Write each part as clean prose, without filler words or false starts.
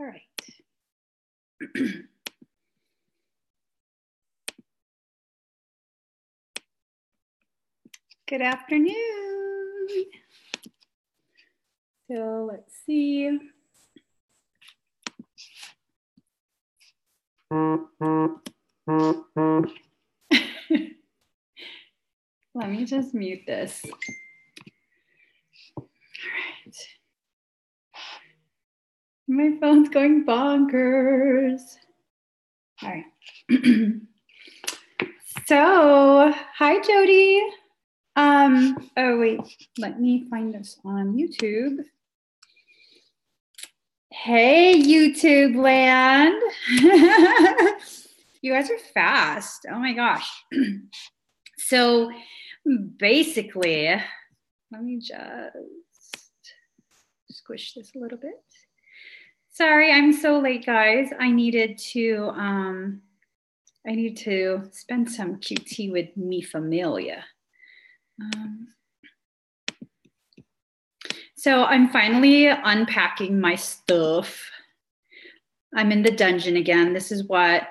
All right. Good afternoon. So let's see. Let me just mute this. All right. My phone's going bonkers. All right. So, hi, Jody. Oh wait, let me find this on YouTube. Hey, YouTube land. You guys are fast. Oh my gosh. So basically, let me just squish this a little bit. Sorry, I'm so late, guys. I need to spend some QT with mi familia. So I'm finally unpacking my stuff. I'm in the dungeon again. This is what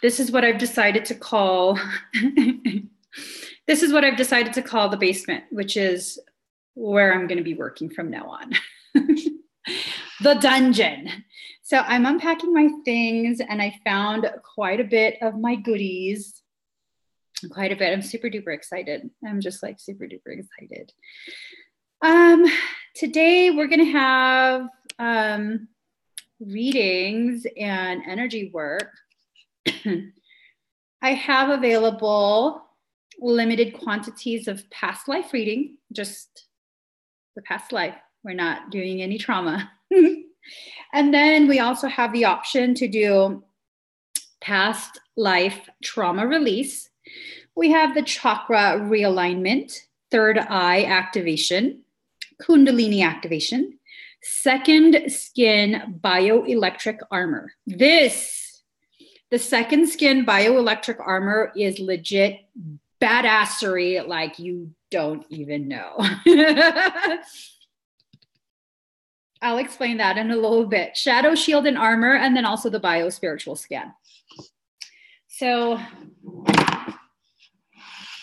I've decided to call this is what I've decided to call the basement, which is where I'm going to be working from now on. The dungeon. So I'm unpacking my things and I found quite a bit of my goodies. Quite a bit. I'm super duper excited. I'm just like super duper excited. Today we're going to have readings and energy work. I have available limited quantities of past life reading, just the past life. We're not doing any trauma. And then we also have the option to do past life trauma release. We have the chakra realignment, third eye activation, Kundalini activation, second skin bioelectric armor. The second skin bioelectric armor is legit badassery like you don't even know. I'll explain that in a little bit. Shadow, shield, and armor, and then also the bio-spiritual scan. So,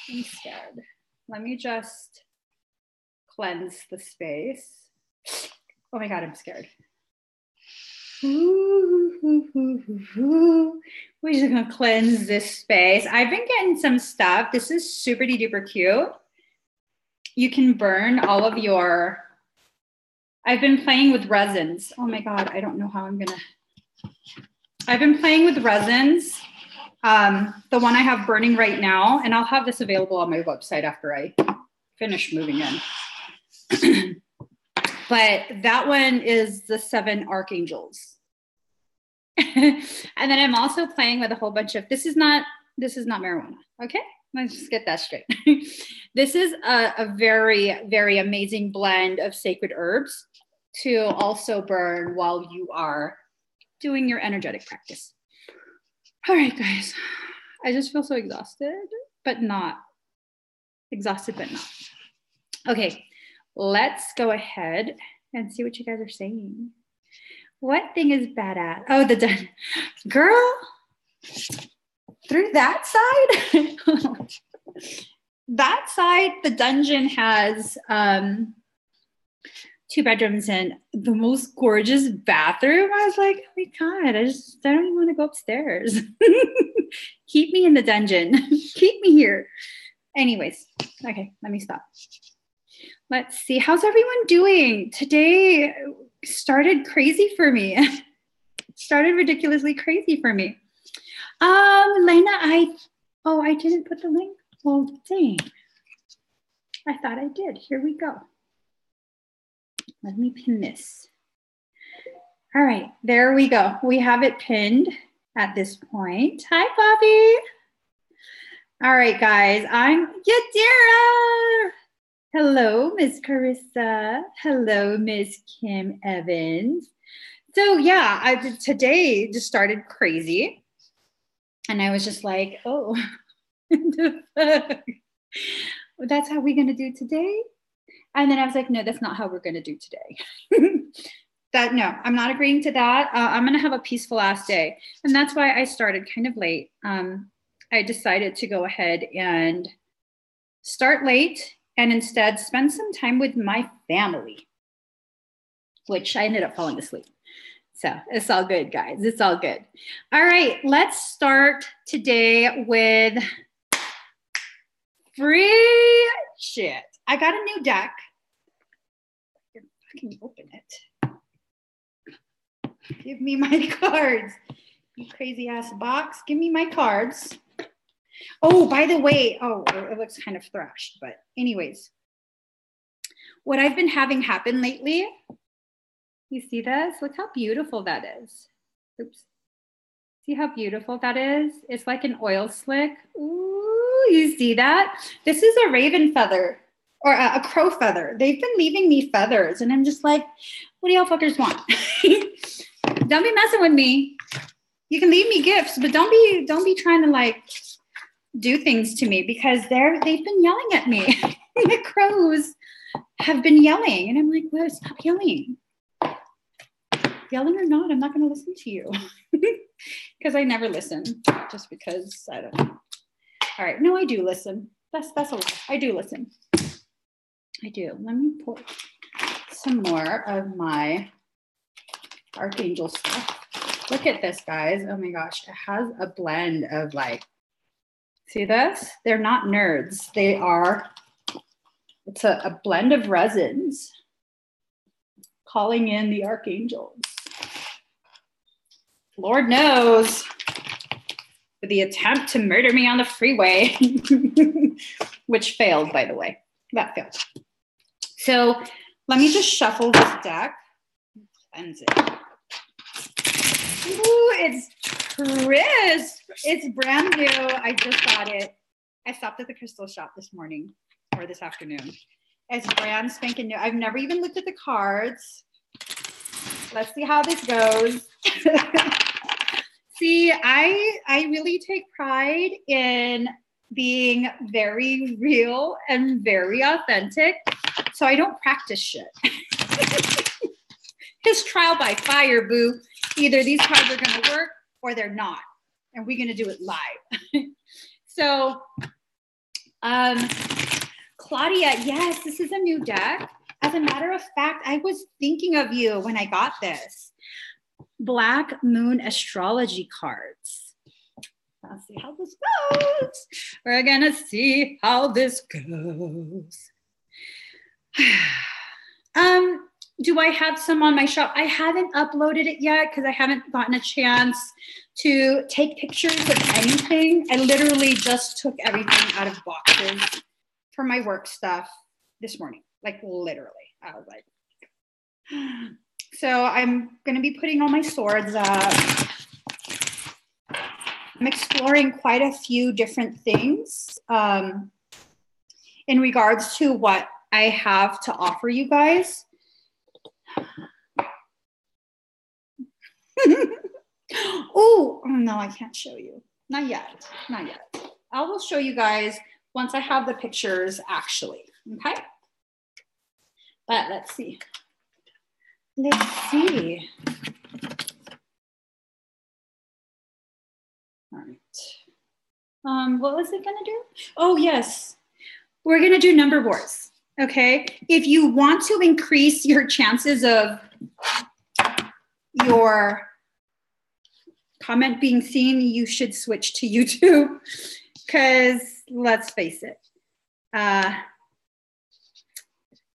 I'm scared. Let me just cleanse the space. Oh my God, I'm scared. We're just gonna cleanse this space. I've been getting some stuff. This is super duper cute. You can burn all of your, I've been playing with resins. Oh my God, I don't know how I'm gonna, I've been playing with resins. The one I have burning right now, and I'll have this available on my website after I finish moving in. But that one is the 7 archangels. And then I'm also playing with a whole bunch of, this is not marijuana, okay? Let's just get that straight. This is a very, very amazing blend of sacred herbs to also burn while you are doing your energetic practice. All right, guys. I just feel so exhausted, but not. Exhausted, but not. Okay, let's go ahead and see what you guys are saying. What thing is badass? Oh, the dungeon. Girl, through that side? That side, the dungeon has 2 bedrooms and the most gorgeous bathroom. I was like, oh my God, I don't even want to go upstairs. Keep me in the dungeon. Keep me here. Anyways, okay, let me stop. Let's see. How's everyone doing? Today started crazy for me. Started ridiculously crazy for me. Lena, I didn't put the link. Well, dang. I thought I did. Here we go. Let me pin this. All right, there we go. We have it pinned at this point. Hi, Bobby. All right, guys, I'm Yadira. Hello, Miss Carissa. Hello, Miss Kim Evans. So yeah, today just started crazy. And I was just like, oh, that's how we're going to do today? And then I was like, no, that's not how we're going to do today. No, I'm not agreeing to that. I'm going to have a peaceful ass day. And that's why I started kind of late. I decided to go ahead and start late and instead spend some time with my family, which I ended up falling asleep. So it's all good, guys. It's all good. All right, let's start today with free shit. I got a new deck. I can open it. Give me my cards. You crazy ass box. Give me my cards. Oh, by the way, oh, it looks kind of thrashed, but anyways, what I've been having happen lately, you see this? Look how beautiful that is. Oops. See how beautiful that is? It's like an oil slick. Ooh, you see that? This is a raven feather or a crow feather. They've been leaving me feathers and I'm just like, what do y'all fuckers want? Don't be messing with me. You can leave me gifts, but don't be trying to like do things to me because they've been yelling at me. The crows have been yelling and I'm like, well, stop yelling. Yelling or not, I'm not going to listen to you because I never listen just because I don't know. All right. No, I do listen. That's a lie. I do listen. I do. Let me pour some more of my Archangel stuff. Look at this, guys. Oh my gosh. It has a blend of like, see this? They're not nerds. It's a blend of resins calling in the archangels. Lord knows, for the attempt to murder me on the freeway, which failed, by the way. That failed. So let me just shuffle this deck. Cleanse it. Ooh, it's crisp. It's brand new. I just got it. I stopped at the crystal shop this morning or this afternoon. It's brand spanking new. I've never even looked at the cards. Let's see how this goes. See, I really take pride in being very real and very authentic. So I don't practice shit. It's trial by fire, boo. Either these cards are going to work or they're not. And we're going to do it live. So, Claudia, yes, this is a new deck. As a matter of fact, I was thinking of you when I got this. Black Moon astrology cards. Let's see how this goes. We're going to see how this goes. Do I have some on my shop? I haven't uploaded it yet because I haven't gotten a chance to take pictures of anything. I literally just took everything out of boxes for my work stuff this morning. Like literally. I was like, so I'm going to be putting all my swords up. I'm exploring quite a few different things in regards to what I have to offer you guys. Oh, no, I can't show you. Not yet. Not yet. I will show you guys once I have the pictures actually. Okay. But let's see. Let's see. All right. What was it going to do? Oh, yes. We're going to do number wars. Okay. If you want to increase your chances of your comment being seen, you should switch to YouTube because let's face it,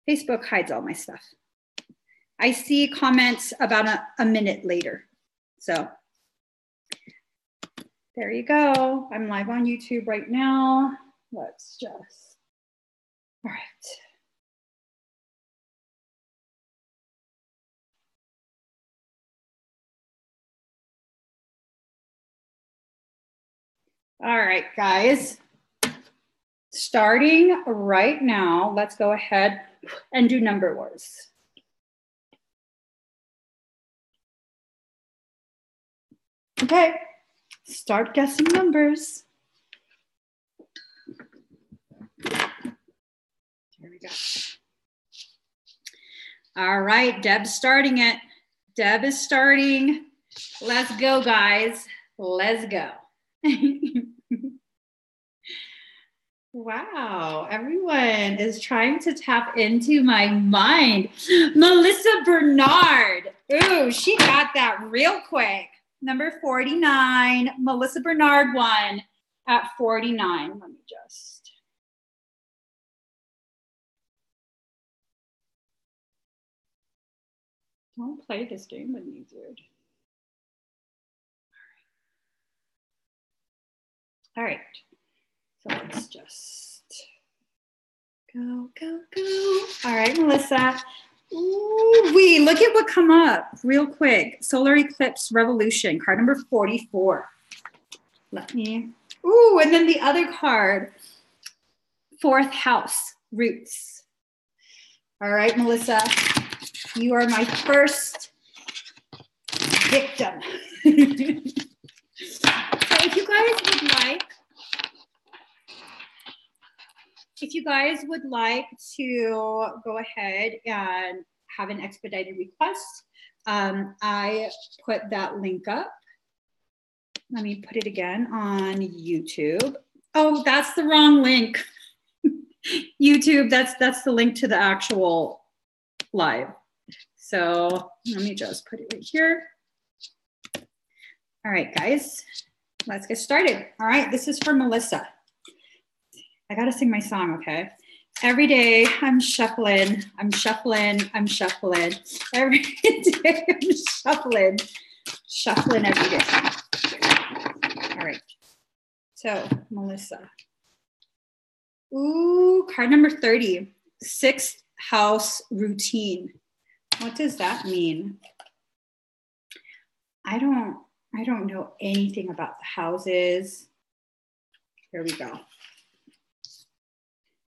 Facebook hides all my stuff. I see comments about a minute later. So there you go. I'm live on YouTube right now. Let's just, all right. All right, guys. Starting right now, let's go ahead and do number wars. Okay, start guessing numbers. Here we go. All right, Deb's starting it. Deb is starting. Let's go, guys. Let's go. Wow, everyone is trying to tap into my mind. Melissa Bernard. Ooh, she got that real quick. Number 49. Melissa Bernard won at 49. Let me just. Don't play this game with me, dude. All right. So let's just go, go, go. All right, Melissa. Ooh, look at what come up real quick. Solar eclipse revolution, card number 44. Let me, ooh, and then the other card, fourth house, roots. All right, Melissa, you are my first victim. So if you guys would like to go ahead and have an expedited request, I put that link up. Let me put it again on YouTube. Oh, that's the wrong link. YouTube, that's the link to the actual live. So let me just put it right here. All right, guys, let's get started. All right, this is for Melissa. I gotta sing my song, okay? Every day I'm shuffling. Every day I'm shuffling every day. All right, so Melissa. Ooh, card number 30, sixth house routine. What does that mean? I don't know anything about the houses. Here we go.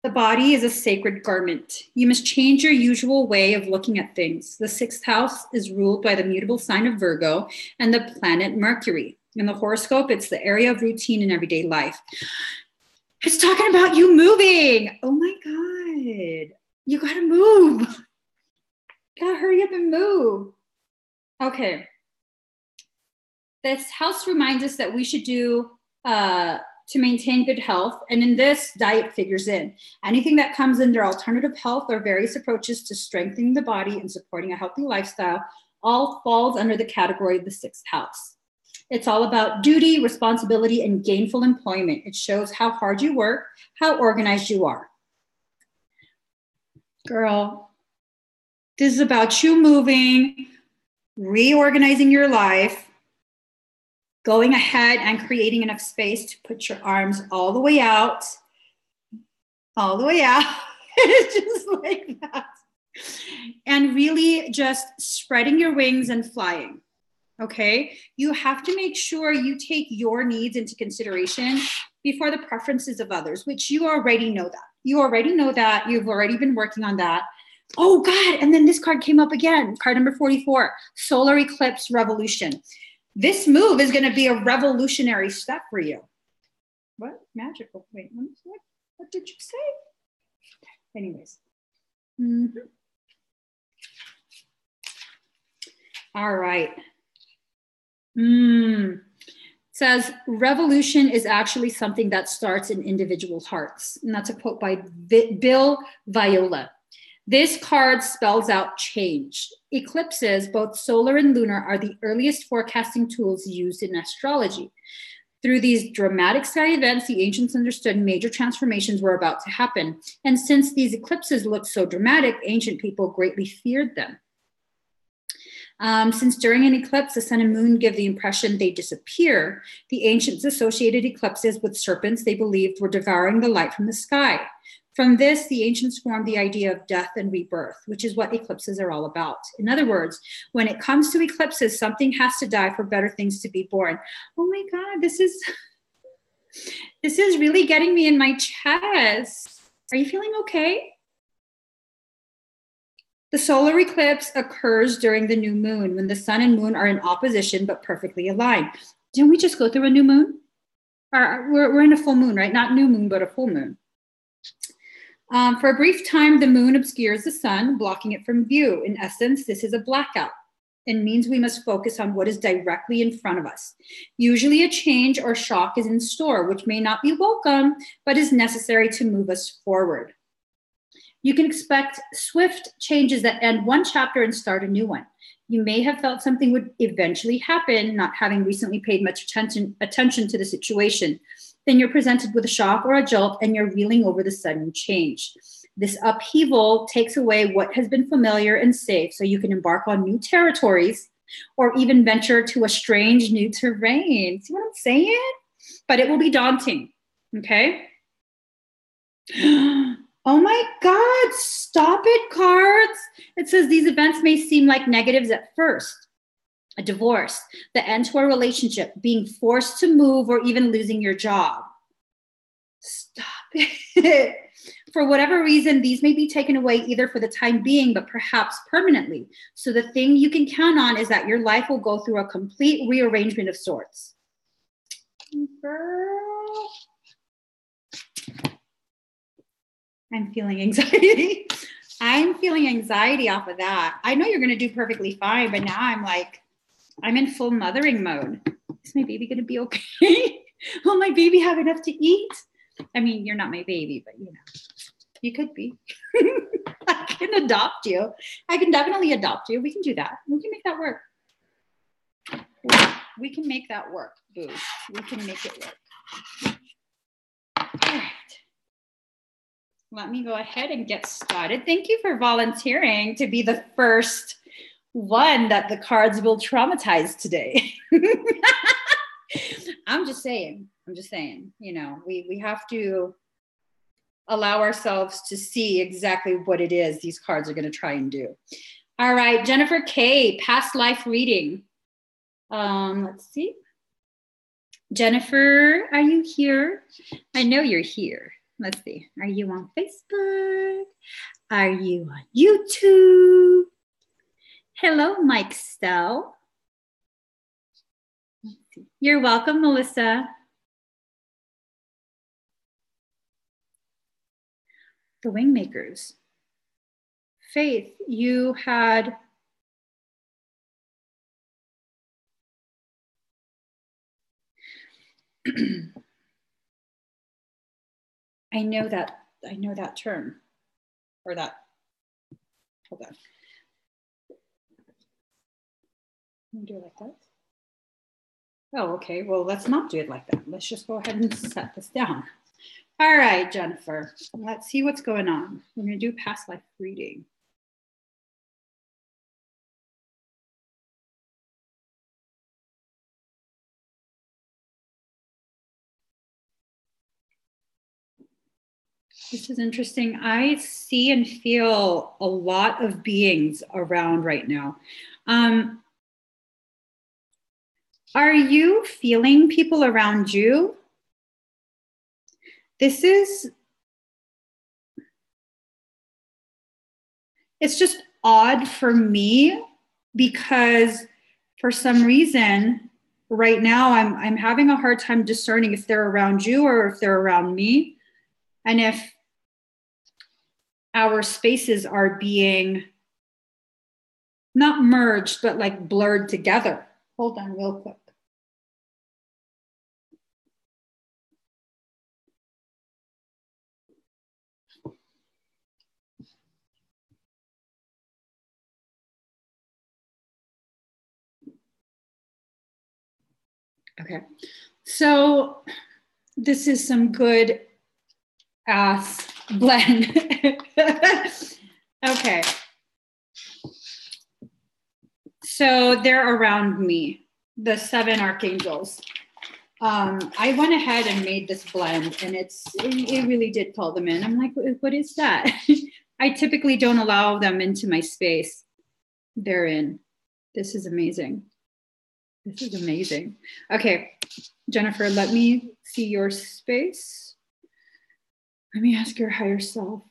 The body is a sacred garment. You must change your usual way of looking at things. The sixth house is ruled by the mutable sign of Virgo and the planet Mercury. In the horoscope, it's the area of routine in everyday life. It's talking about you moving. Oh my God. You gotta move. You gotta hurry up and move. Okay. This house reminds us that we should do to maintain good health. And in this, diet figures in. Anything that comes under alternative health or various approaches to strengthening the body and supporting a healthy lifestyle all falls under the category of the sixth house. It's all about duty, responsibility, and gainful employment. It shows how hard you work, how organized you are. Girl, this is about you moving, reorganizing your life, going ahead and creating enough space to put your arms all the way out, just like that. And really just spreading your wings and flying, okay? You have to make sure you take your needs into consideration before the preferences of others, which you already know that. You already know that. You've already been working on that. Oh God, and then this card came up again, card number 44, solar eclipse revolution. This move is going to be a revolutionary step for you. What? Magical. Wait, what did you say? Anyways. All right. It says, revolution is actually something that starts in individual hearts. And that's a quote by Bill Viola. This card spells out change. Eclipses, both solar and lunar, are the earliest forecasting tools used in astrology. Through these dramatic sky events, the ancients understood major transformations were about to happen. And since these eclipses looked so dramatic, ancient people greatly feared them. Since during an eclipse, the sun and moon give the impression they disappear, the ancients associated eclipses with serpents they believed were devouring the light from the sky. From this, the ancients formed the idea of death and rebirth, which is what eclipses are all about. In other words, when it comes to eclipses, something has to die for better things to be born. Oh my God, this is really getting me in my chest. Are you feeling okay? The solar eclipse occurs during the new moon when the sun and moon are in opposition but perfectly aligned. Didn't we just go through a new moon? We're in a full moon, right? Not new moon, but a full moon. For a brief time, the moon obscures the sun, blocking it from view. In essence, this is a blackout. and means we must focus on what is directly in front of us. Usually a change or shock is in store, which may not be welcome, but is necessary to move us forward. You can expect swift changes that end one chapter and start a new one. You may have felt something would eventually happen, not having recently paid much attention to the situation. Then you're presented with a shock or a jolt, and you're reeling over the sudden change. This upheaval takes away what has been familiar and safe, so you can embark on new territories or even venture to a strange new terrain. See what I'm saying? But it will be daunting, okay? Oh my God, stop it, cards. It says these events may seem like negatives at first. A divorce, the end to a relationship, being forced to move, or even losing your job. Stop it. For whatever reason, these may be taken away either for the time being, but perhaps permanently. So the thing you can count on is that your life will go through a complete rearrangement of sorts. Girl. I'm feeling anxiety. I'm feeling anxiety off of that. I know you're going to do perfectly fine, but now I'm like, I'm in full mothering mode. Is my baby going to be okay? Will my baby have enough to eat? I mean, you're not my baby, but you know, you could be. I can adopt you. I can definitely adopt you. We can do that. We can make that work. We can make that work, boo. We can make it work. All right. Let me go ahead and get started. Thank you for volunteering to be the first one that the cards will traumatize today. I'm just saying, you know, we have to allow ourselves to see exactly what it is these cards are going to try and do. All right, Jennifer K, past life reading. Let's see. Jennifer, are you here? I know you're here. Let's see. Are you on Facebook? Are you on YouTube? Hello, Mike Stell. You're welcome, Melissa. The Wingmakers. Faith, you had I know that term, or that, hold on. Can we do it like that? Oh, okay, well, let's not do it like that. Let's just go ahead and set this down. All right, Jennifer, let's see what's going on. We're gonna do past life reading. This is interesting. I see and feel a lot of beings around right now. Are you feeling people around you? It's just odd for me because for some reason right now I'm having a hard time discerning if they're around you or if they're around me, and if our spaces are being not merged, but like blurred together. Hold on real quick. Okay, so this is some good ass blend. Okay. So they're around me, the 7 archangels. I went ahead and made this blend, and it really did pull them in. I'm like, what is that? I typically don't allow them into my space. They're in. This is amazing. This is amazing. Okay, Jennifer, let me see your space. Let me ask your higher self.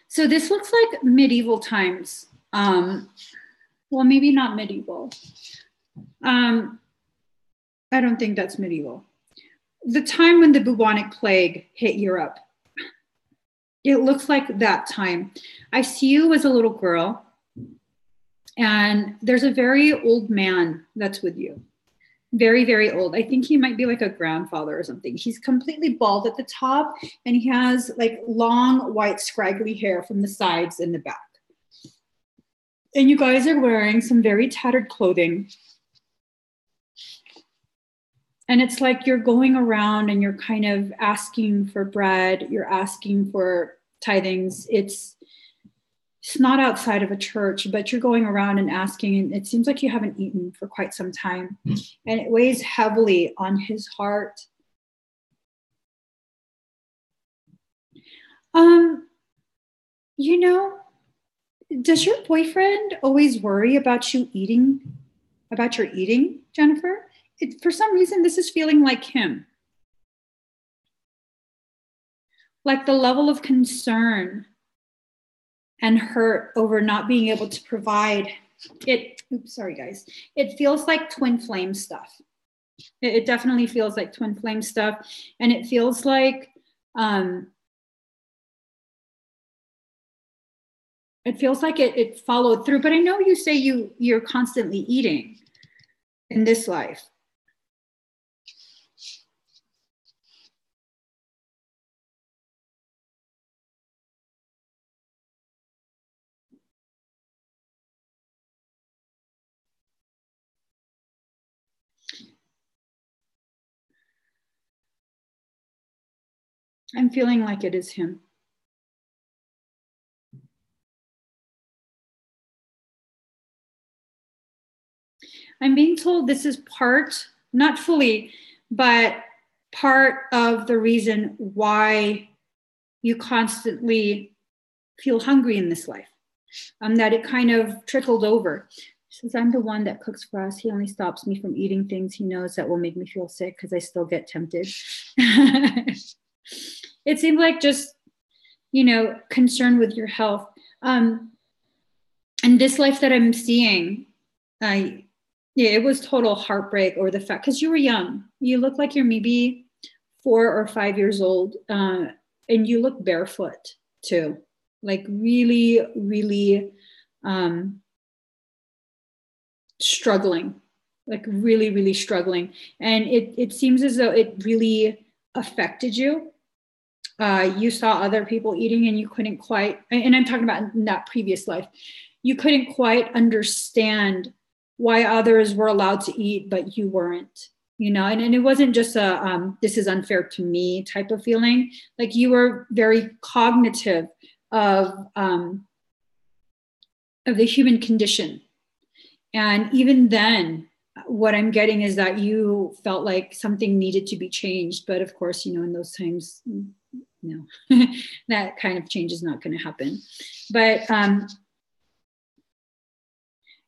So this looks like medieval times. Well, maybe not medieval. I don't think that's medieval. the time when the bubonic plague hit Europe. It looks like that time. I see you as a little girl, and there's a very old man that's with you. Very, very old. I think he might be like a grandfather or something. He's completely bald at the top, and he has like long, white, scraggly hair from the sides and the back. And you guys are wearing some very tattered clothing. And it's like you're going around and you're kind of asking for bread. You're asking for tithings. It's not outside of a church, but you're going around and asking. And it seems like you haven't eaten for quite some time. And it weighs heavily on his heart. You know, does your boyfriend always worry about you eating, about your eating, Jennifer? For some reason, this is feeling like him. Like the level of concern and hurt over not being able to provide it. Oops, sorry, guys. It feels like twin flame stuff. It definitely feels like twin flame stuff. And it feels like, it followed through. But I know you say you're constantly eating in this life. I'm feeling like it is him. I'm being told this is part, not fully, but part of the reason why you constantly feel hungry in this life, that it kind of trickled over. He says, I'm the one that cooks for us. He only stops me from eating things he knows that will make me feel sick because I still get tempted. It seemed like just, concern with your health. And this life that I'm seeing, it was total heartbreak over the fact, because you were young. You look like you're maybe 4 or 5 years old, and you look barefoot too, like really, really struggling, like really, really struggling. And it seems as though it really affected you. You saw other people eating and you couldn't quite, and I'm talking about in that previous life, you couldn't quite understand why others were allowed to eat, but you weren't, and it wasn't just this is unfair to me type of feeling. Like you were very cognitive of the human condition. And even then, what I'm getting is that you felt like something needed to be changed. But of course, in those times, no, that kind of change is not going to happen. But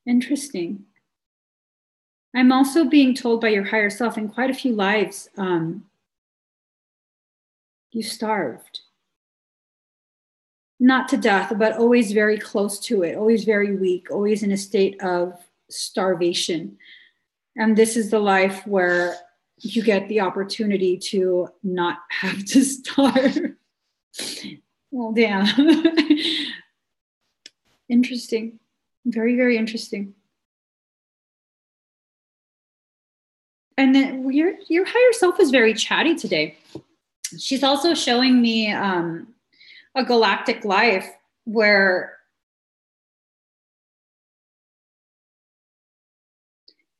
interesting. I'm also being told by your higher self in quite a few lives, you starved. Not to death, but always very close to it, always very weak, always in a state of starvation. And this is the life where you get the opportunity to not have to starve. Well, damn. Interesting. Very, very interesting. And then your higher self is very chatty today. She's also showing me a galactic life where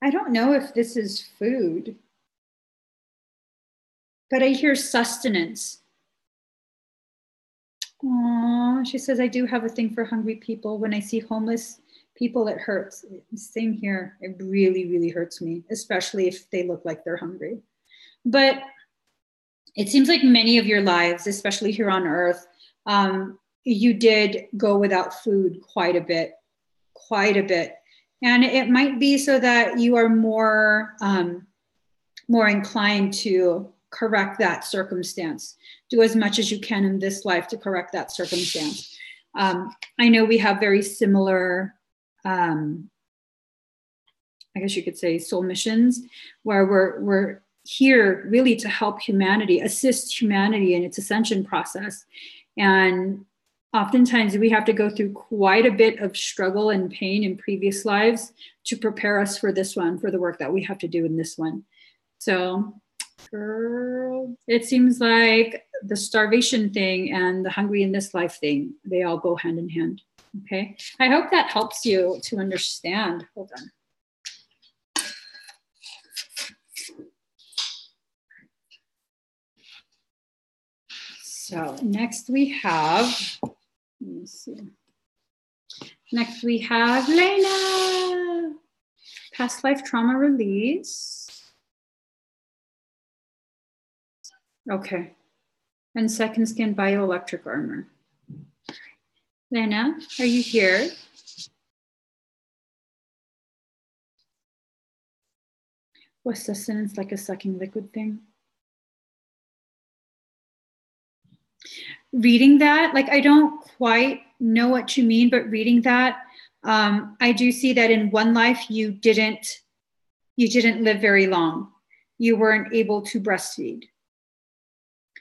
I don't know if this is food, but I hear sustenance. Aww, she says, I do have a thing for hungry people. When I see homeless people, it hurts. Same here. It really, really hurts me, especially if they look like they're hungry. But it seems like many of your lives, especially here on Earth, you did go without food quite a bit. And it might be so that you are more inclined to correct that circumstance. Do as much as you can in this life to correct that circumstance. I know we have very similar, I guess you could say, soul missions, where we're here really to help humanity, assist humanity in its ascension process. And oftentimes we have to go through quite a bit of struggle and pain in previous lives to prepare us for this one, for the work that we have to do in this one. So, girl, it seems like the starvation thing and the hungry in this life thing, they all go hand in hand. Okay. I hope that helps you to understand. Hold on. So next we have, let me see. Next we have Lena, past life trauma release. Okay. And second skin bioelectric armor. Lena, are you here? Was sustenance like a sucking liquid thing? Reading that, like, I don't quite know what you mean, but reading that, I do see that in one life you didn't live very long. You weren't able to breastfeed.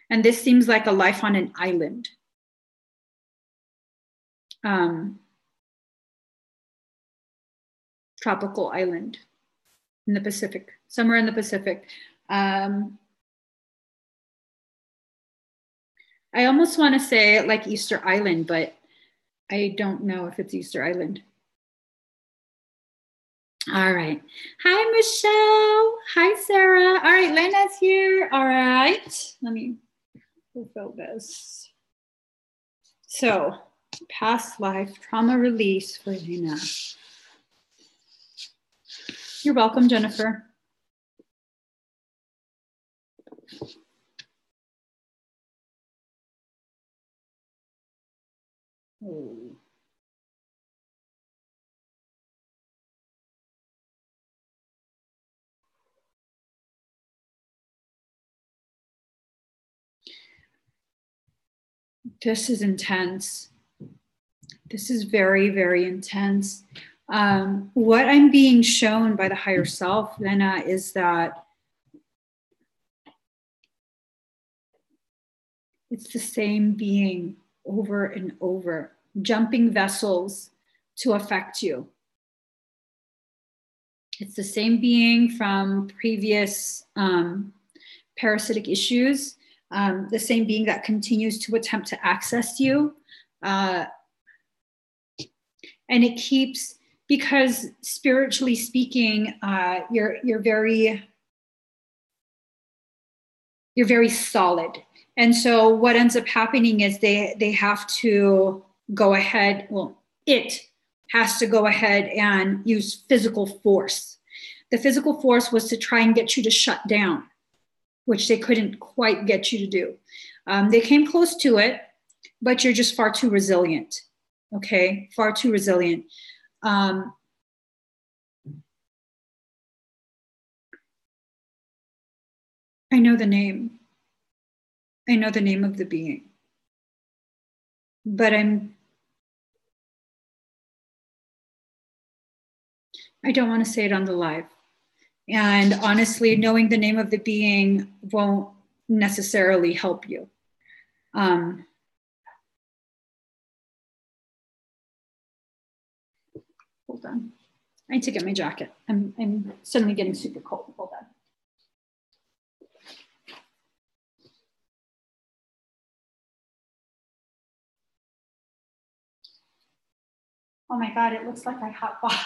And this seems like a life on an island. Tropical island in the Pacific, somewhere in the Pacific. I almost want to say like Easter Island, but I don't know if it's Easter Island. All right. Hi, Michelle. Hi, Sarah. All right, Lena's here. All right. Let me fulfill this. So, past life trauma release for Lena. You're welcome, Jennifer. Oh. This is intense. This is very, very intense. What I'm being shown by the higher self, Lena, is that it's the same being over and over, jumping vessels to affect you. It's the same being from previous parasitic issues, the same being that continues to attempt to access you. And it keeps, because spiritually speaking, you're very solid. And so what ends up happening is they have to go ahead, well, it has to go ahead and use physical force. The physical force was to try and get you to shut down, which they couldn't quite get you to do. They came close to it, but you're just far too resilient, okay? Far too resilient. I know the name. I know the name of the being, but I don't want to say it on the live. And honestly, knowing the name of the being won't necessarily help you. Hold on. I need to get my jacket. I'm suddenly getting super cold. Hold on. Oh my God, it looks like I hot box.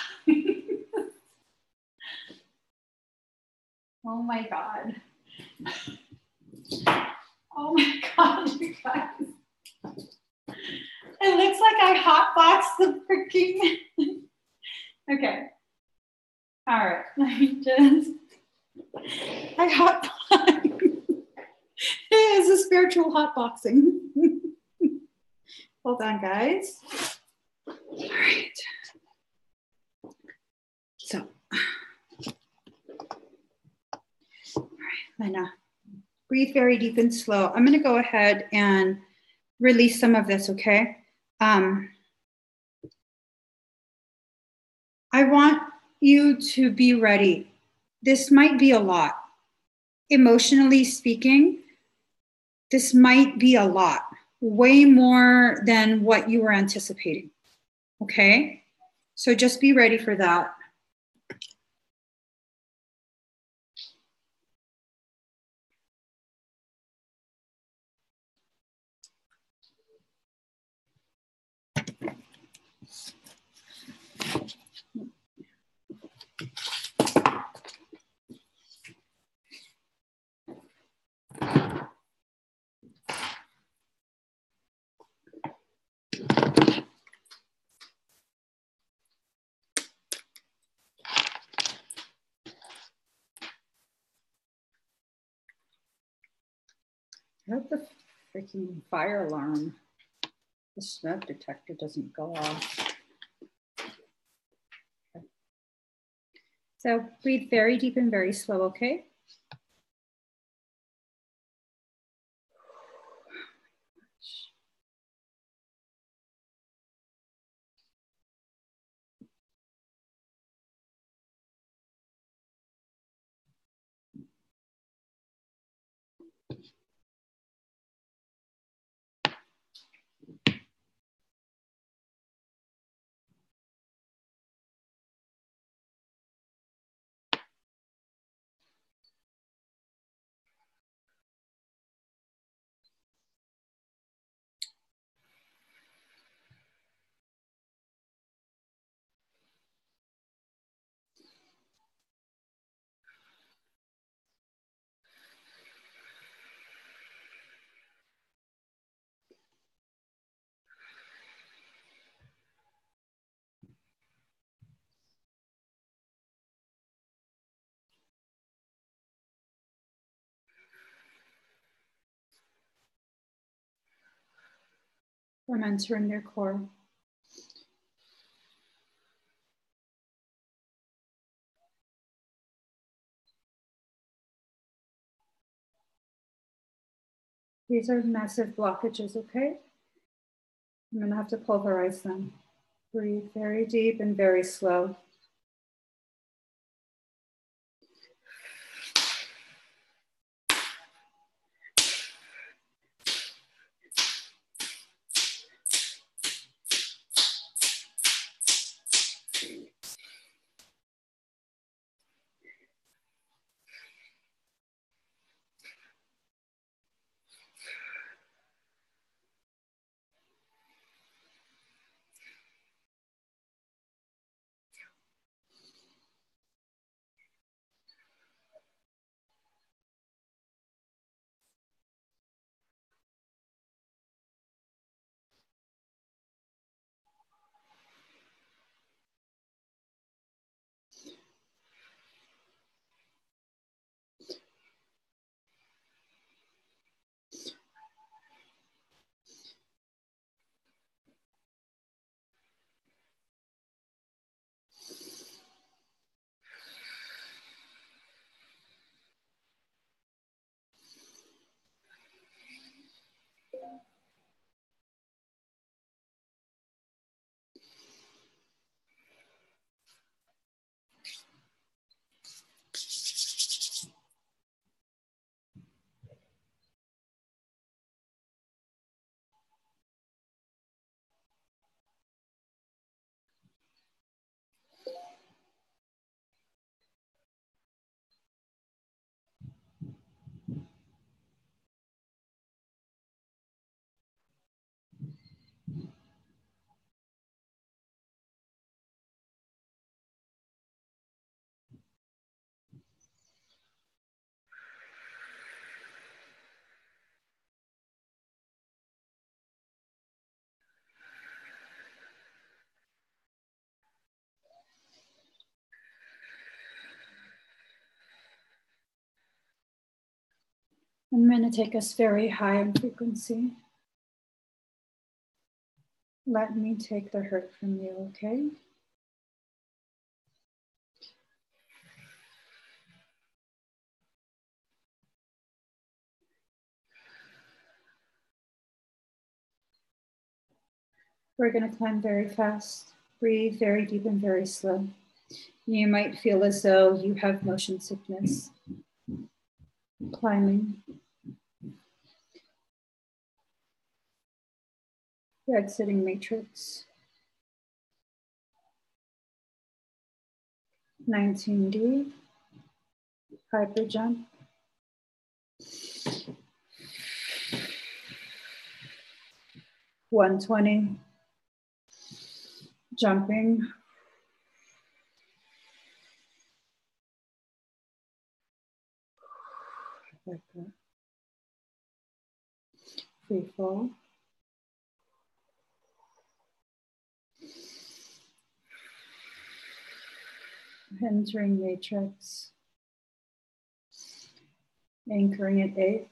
Oh my God. Oh my God, you guys. It looks like I hotboxed the freaking. Okay. All right. Let me just. I hotboxed. It is a spiritual hotboxing. Hold on, guys. All right. So. All right, Lena. Breathe very deep and slow. I'm going to go ahead and release some of this, okay? I want you to be ready. This might be a lot. emotionally speaking, this might be a lot, way more than what you were anticipating. Okay? So just be ready for that. I hope the freaking fire alarm, the smoke detector doesn't go off. Okay. So breathe very deep and very slow, okay? I'm entering their core. These are massive blockages, okay? I'm gonna have to pulverize them. Breathe very deep and very slow. I'm gonna take us very high in frequency. Let me take the hurt from you, okay? We're gonna climb very fast. Breathe very deep and very slow. You might feel as though you have motion sickness. Climbing. Exiting matrix. 19D. Hyper jump. 120. Jumping. Like that. Free fall. Entering matrix. Anchoring at 8.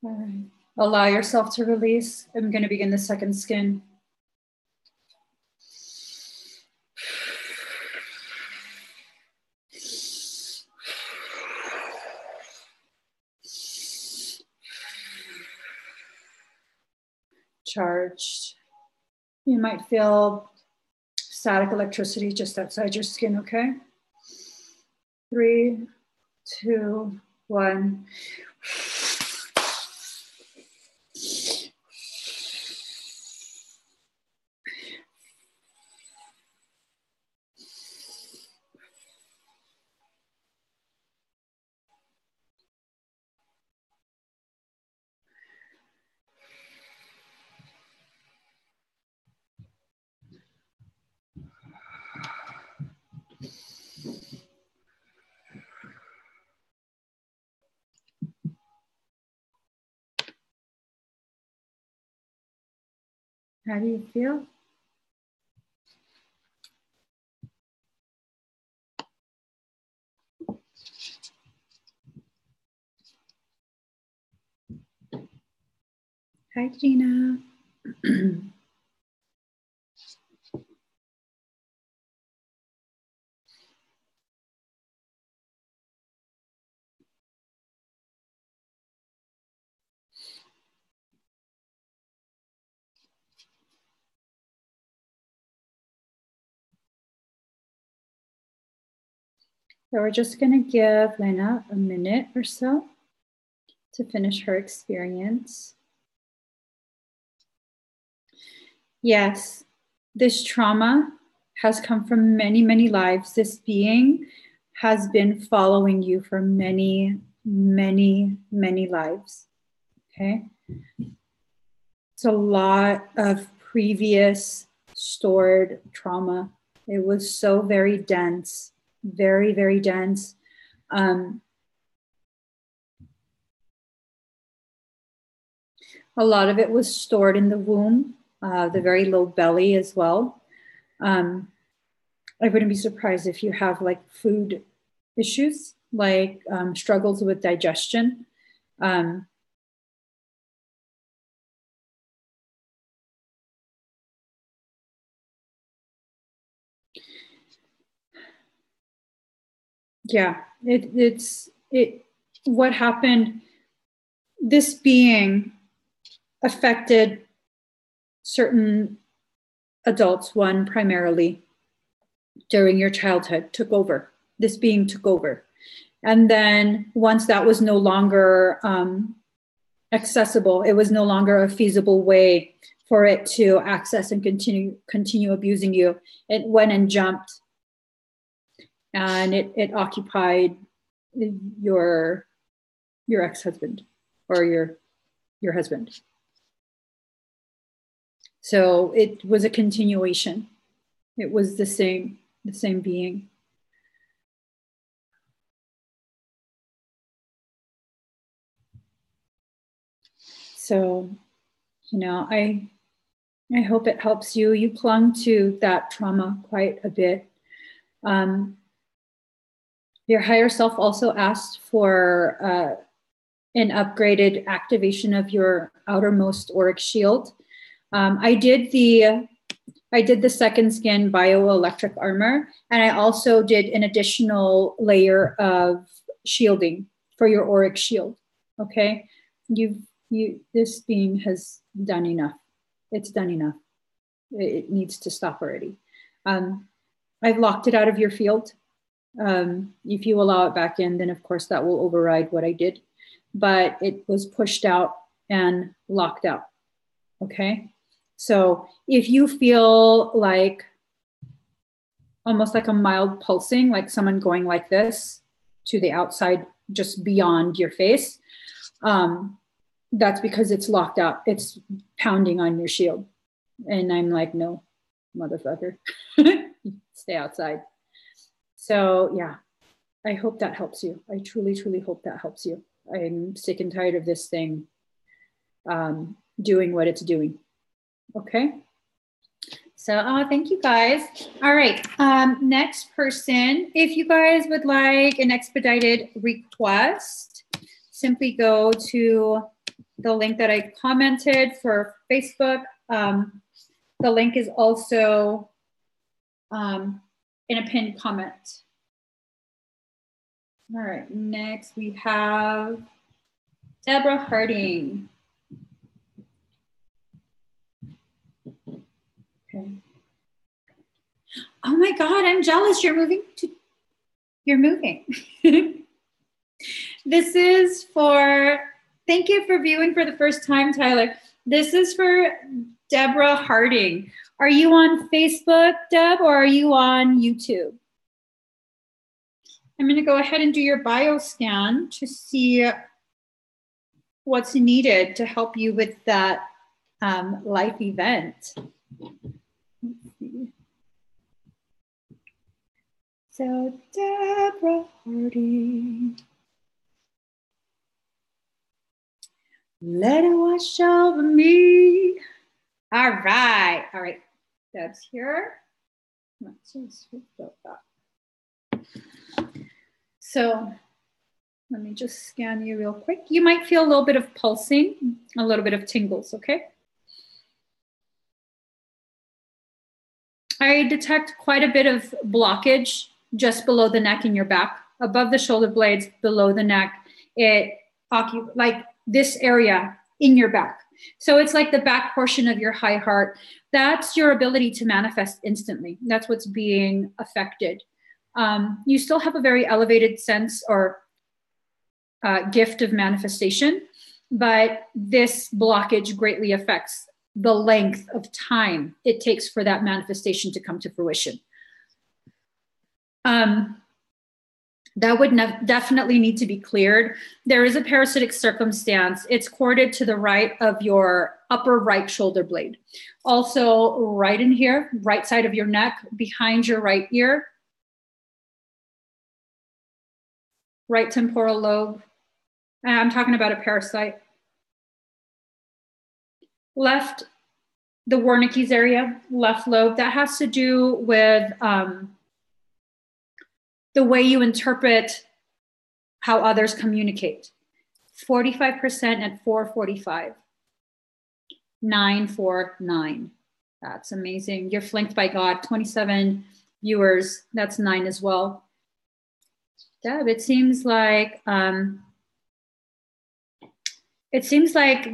All right. Allow yourself to release. I'm going to begin the second skin. Charged. You might feel static electricity just outside your skin, okay? 3, 2, 1. How do you feel? Hi, Gina. So we're just going to give Lena a minute or so to finish her experience. Yes, this trauma has come from many, many lives. This being has been following you for many, many, many lives. Okay? It's a lot of previous stored trauma. It was so very dense, very, very dense. A lot of it was stored in the womb, the very low belly as well. I wouldn't be surprised if you have like food issues, like struggles with digestion. Yeah, what happened, this being affected certain adults, one primarily during your childhood, took over. This being took over. And then once that was no longer accessible, it was no longer a feasible way for it to access and continue abusing you, it went and jumped and it occupied your ex-husband or your husband. So it was a continuation. It was the same being. So, you know, I hope it helps you. You clung to that trauma quite a bit. Your higher self also asked for an upgraded activation of your outermost auric shield. I did the second skin bioelectric armor, and I also did an additional layer of shielding for your auric shield. Okay, this being has done enough. It's done enough. It needs to stop already. I've locked it out of your field. If you allow it back in, then of course that will override what I did. But it was pushed out and locked out. Okay. So if you feel like almost like a mild pulsing, like someone going like this to the outside, just beyond your face, that's because it's locked out. It's pounding on your shield. And I'm like, no, motherfucker, stay outside. So yeah, I hope that helps you. I truly, truly hope that helps you. I'm sick and tired of this thing doing what it's doing. Okay. So thank you guys. All right. Next person, if you guys would like an expedited request, simply go to the link that I commented for Facebook. The link is also in a pinned comment. All right, next we have Deborah Harding. Okay. Oh my God, I'm jealous. You're moving. This is for, thank you for viewing for the first time, Tyler. This is for Deborah Harding. Are you on Facebook, Deb, or are you on YouTube? I'm going to go ahead and do your bio scan to see what's needed to help you with that life event. Let's see. So Deborah Harding. Let it wash over me. All right. All right. Deb's here. Let's just flip that. So let me just scan you real quick. You might feel a little bit of pulsing, a little bit of tingles, okay? I detect quite a bit of blockage just below the neck in your back, above the shoulder blades, below the neck. It occupies like this area in your back. So it's like the back portion of your high heart. That's your ability to manifest instantly. That's what's being affected. You still have a very elevated sense or gift of manifestation, but this blockage greatly affects the length of time it takes for that manifestation to come to fruition. That would definitely need to be cleared. There is a parasitic circumstance. It's corded to the right of your upper right shoulder blade. Also right in here, right side of your neck, behind your right ear, right temporal lobe. I'm talking about a parasite. Left, the Wernicke's area, left lobe, that has to do with the way you interpret how others communicate. 45% at 445. 949. That's amazing. You're flanked by God. 27 viewers. That's 9 as well. Deb, it seems like the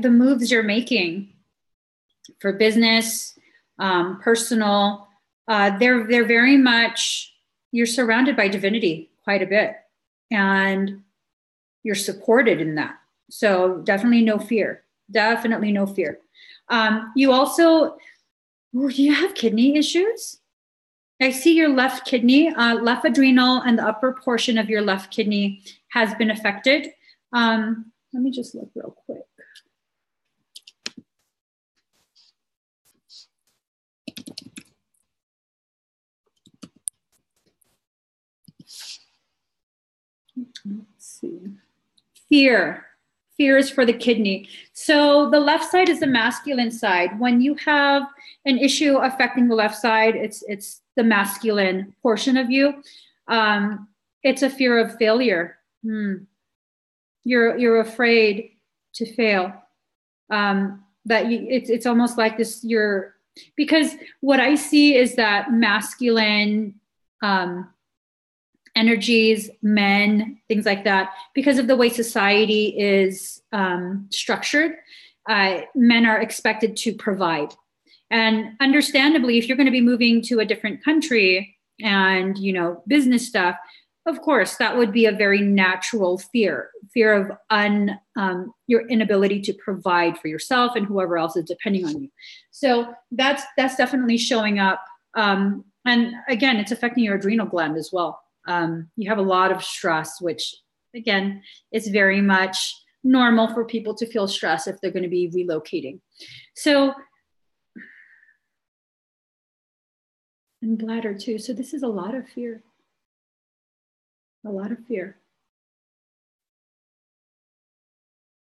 moves you're making for business, personal, they're very much, you're surrounded by divinity quite a bit, and you're supported in that. So definitely no fear. Definitely no fear. You also, do you have kidney issues? I see your left kidney, left adrenal, and the upper portion of your left kidney has been affected. Let me just look real quick. Let's see. Fear. Fear is for the kidney. So the left side is the masculine side. When you have an issue affecting the left side, it's the masculine portion of you. It's a fear of failure. You're afraid to fail. It's almost like this. Because what I see is that masculine energies, men, things like that, because of the way society is structured, men are expected to provide. And understandably, if you're going to be moving to a different country and, business stuff, of course, that would be a very natural fear of your inability to provide for yourself and whoever else is depending on you. So that's definitely showing up. And again, it's affecting your adrenal gland as well. You have a lot of stress, which again, is very much normal for people to feel stress if they're going to be relocating. So, and bladder too. So this is a lot of fear. A lot of fear.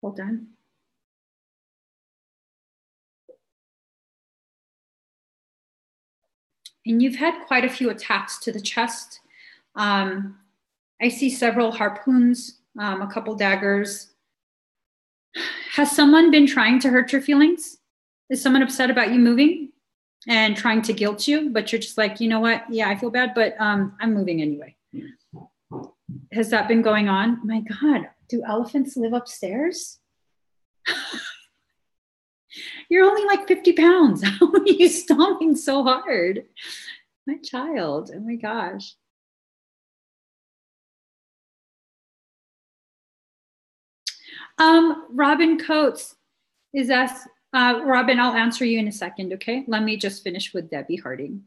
Hold on. And you've had quite a few attacks to the chest. I see several harpoons, a couple daggers. Has someone been trying to hurt your feelings? Is someone upset about you moving and trying to guilt you, but you're just like, you know what? Yeah, I feel bad, but I'm moving anyway. Has that been going on? My God, do elephants live upstairs? You're only like 50 pounds. How are you stomping so hard? My child, oh my gosh. Robin Coates is asked, Robin, I'll answer you in a second, okay? Let me just finish with Debbie Harding.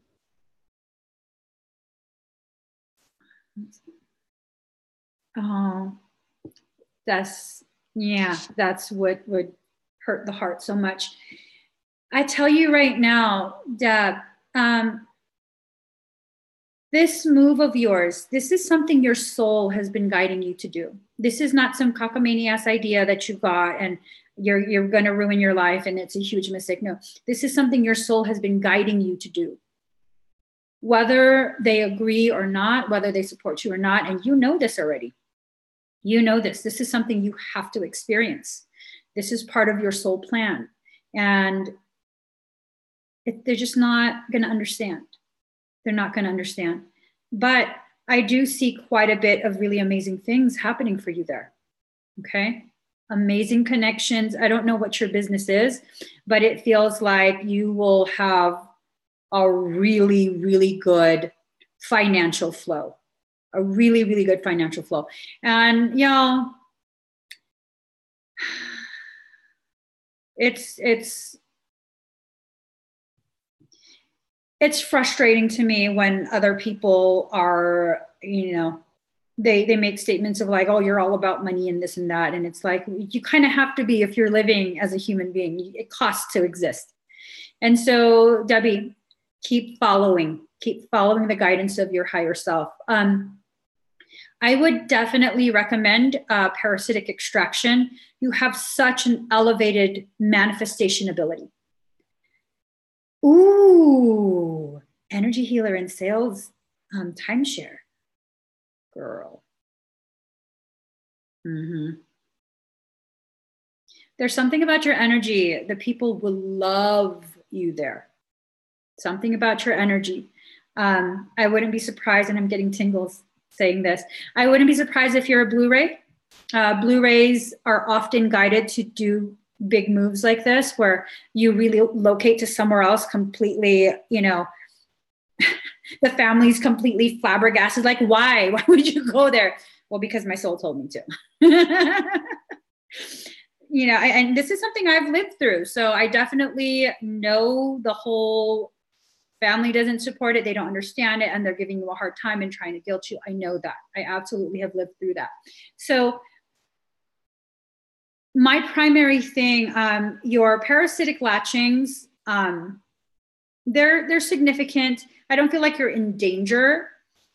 Oh, that's what would hurt the heart so much. I tell you right now, Deb, this move of yours, this is something your soul has been guiding you to do. This is not some cockamamie-ass idea that you got and you're going to ruin your life and it's a huge mistake. No, this is something your soul has been guiding you to do. Whether they agree or not, whether they support you or not, and you know this already. You know this. This is something you have to experience. This is part of your soul plan. And they're just not going to understand. They're not going to understand. But I do see quite a bit of really amazing things happening for you there. Okay? Amazing connections. I don't know what your business is, but it feels like you will have a really, really good financial flow. A really, really good financial flow. And, it's frustrating to me when other people are, they make statements of like, oh, you're all about money and this and that. And it's like, you kind of have to be if you're living as a human being. It costs to exist. And so, Debbie, keep following the guidance of your higher self. I would definitely recommend parasitic extraction. You have such an elevated manifestation ability. Ooh, energy healer and sales timeshare. Girl. There's something about your energy. The people will love you there. Something about your energy. I wouldn't be surprised, and I'm getting tingles saying this. I wouldn't be surprised if you're a Blu-ray. Blu-rays are often guided to do big moves like this, where you really locate to somewhere else completely, the family's completely flabbergasted. Like, why? Why would you go there? Well, because my soul told me to. And this is something I've lived through. So I definitely know the whole Family doesn't support it, they don't understand it, and they're giving you a hard time and trying to guilt you. I know that. I absolutely have lived through that. So my primary thing, your parasitic latchings, they're significant. I don't feel like you're in danger.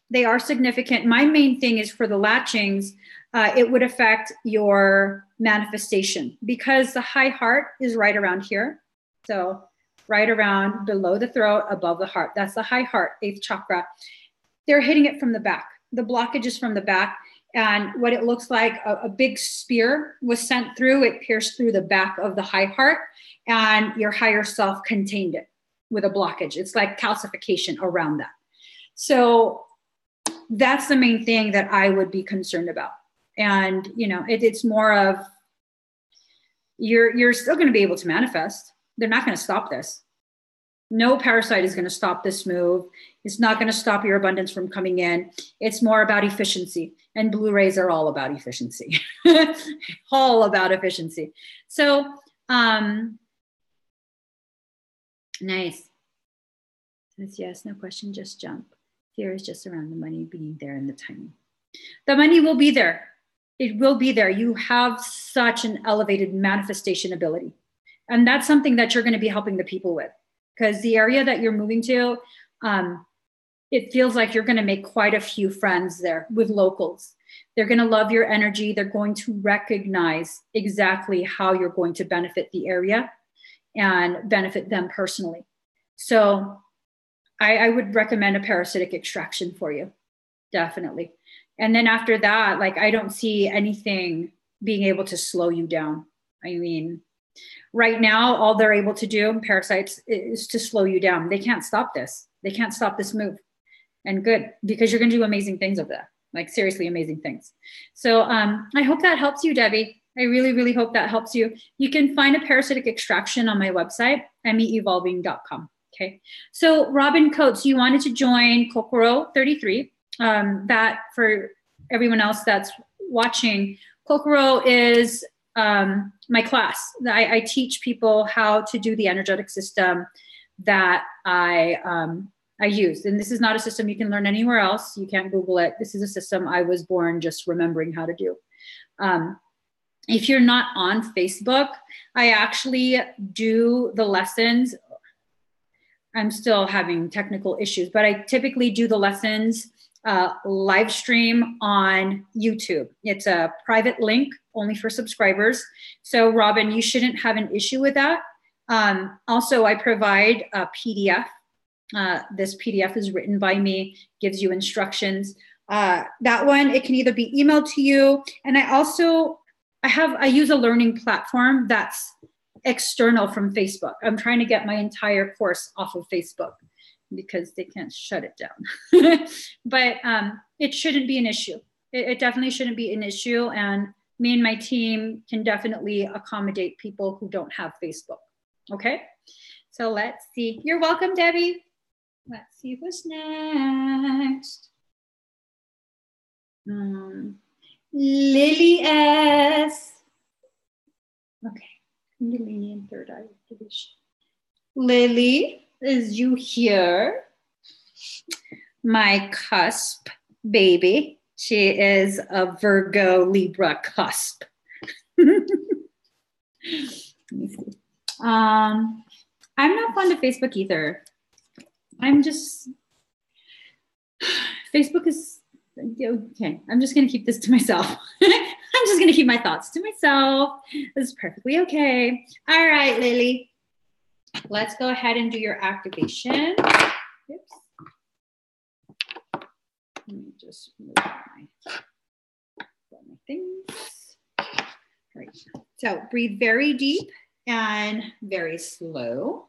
They are significant. My main thing is for the latchings, it would affect your manifestation because the high heart is right around here. So right around below the throat, above the heart. That's the high heart, 8th chakra. They're hitting it from the back. The blockage is from the back. And what it looks like, a big spear was sent through, it pierced through the back of the high heart, and your higher self contained it with a blockage. It's like calcification around that. So that's the main thing that I would be concerned about. And, you know, it's more of you're still going to be able to manifest. They're not going to stop this. No parasite is going to stop this move. It's not going to stop your abundance from coming in. It's more about efficiency. And Blu-rays are all about efficiency. All about efficiency. So, nice. Yes, no question, just jump. Fear is just around the money being there and the timing. The money will be there. It will be there. You have such an elevated manifestation ability. And that's something that you're going to be helping the people with. Because the area that you're moving to, it feels like you're going to make quite a few friends there with locals. They're going to love your energy. They're going to recognize exactly how you're going to benefit the area and benefit them personally. So I would recommend a parasitic extraction for you, definitely. And then after that, like, I don't see anything being able to slow you down. I mean, right now, all they're able to do, parasites, is to slow you down. They can't stop this. They can't stop this move. And good, because you're going to do amazing things of that, like seriously amazing things. So I hope that helps you, Debbie. I really, really hope that helps you. You can find a parasitic extraction on my website, meevolving.com. Okay. So Robin Coates, you wanted to join Kokoro 33. That for everyone else that's watching, Kokoro is my class. I teach people how to do the energetic system that I use. And this is not a system you can learn anywhere else. You can't Google it. This is a system I was born just remembering how to do. If you're not on Facebook, I actually do the lessons. I'm still having technical issues, but I typically do the lessons live stream on YouTube. It's a private link only for subscribers. So Robin, you shouldn't have an issue with that. Also, I provide a PDF. This PDF is written by me, gives you instructions. That one, it can either be emailed to you. And I use a learning platform that's external from Facebook. I'm trying to get my entire course off of Facebook because they can't shut it down. But it shouldn't be an issue. It definitely shouldn't be an issue. And me and my team can definitely accommodate people who don't have Facebook. Okay. So let's see. You're welcome, Debbie. Let's see who's next. Lily S. Okay. Kundalini and third eye activation. Lily, is you here? My cusp baby. She is a Virgo Libra cusp. Let me see. I'm not fond of Facebook either. Facebook is, okay, I'm just going to keep this to myself. I'm just going to keep my thoughts to myself. This is perfectly okay. All right, Lily. Let's go ahead and do your activation. Oops. Let me just move my things. All right. So breathe very deep and very slow.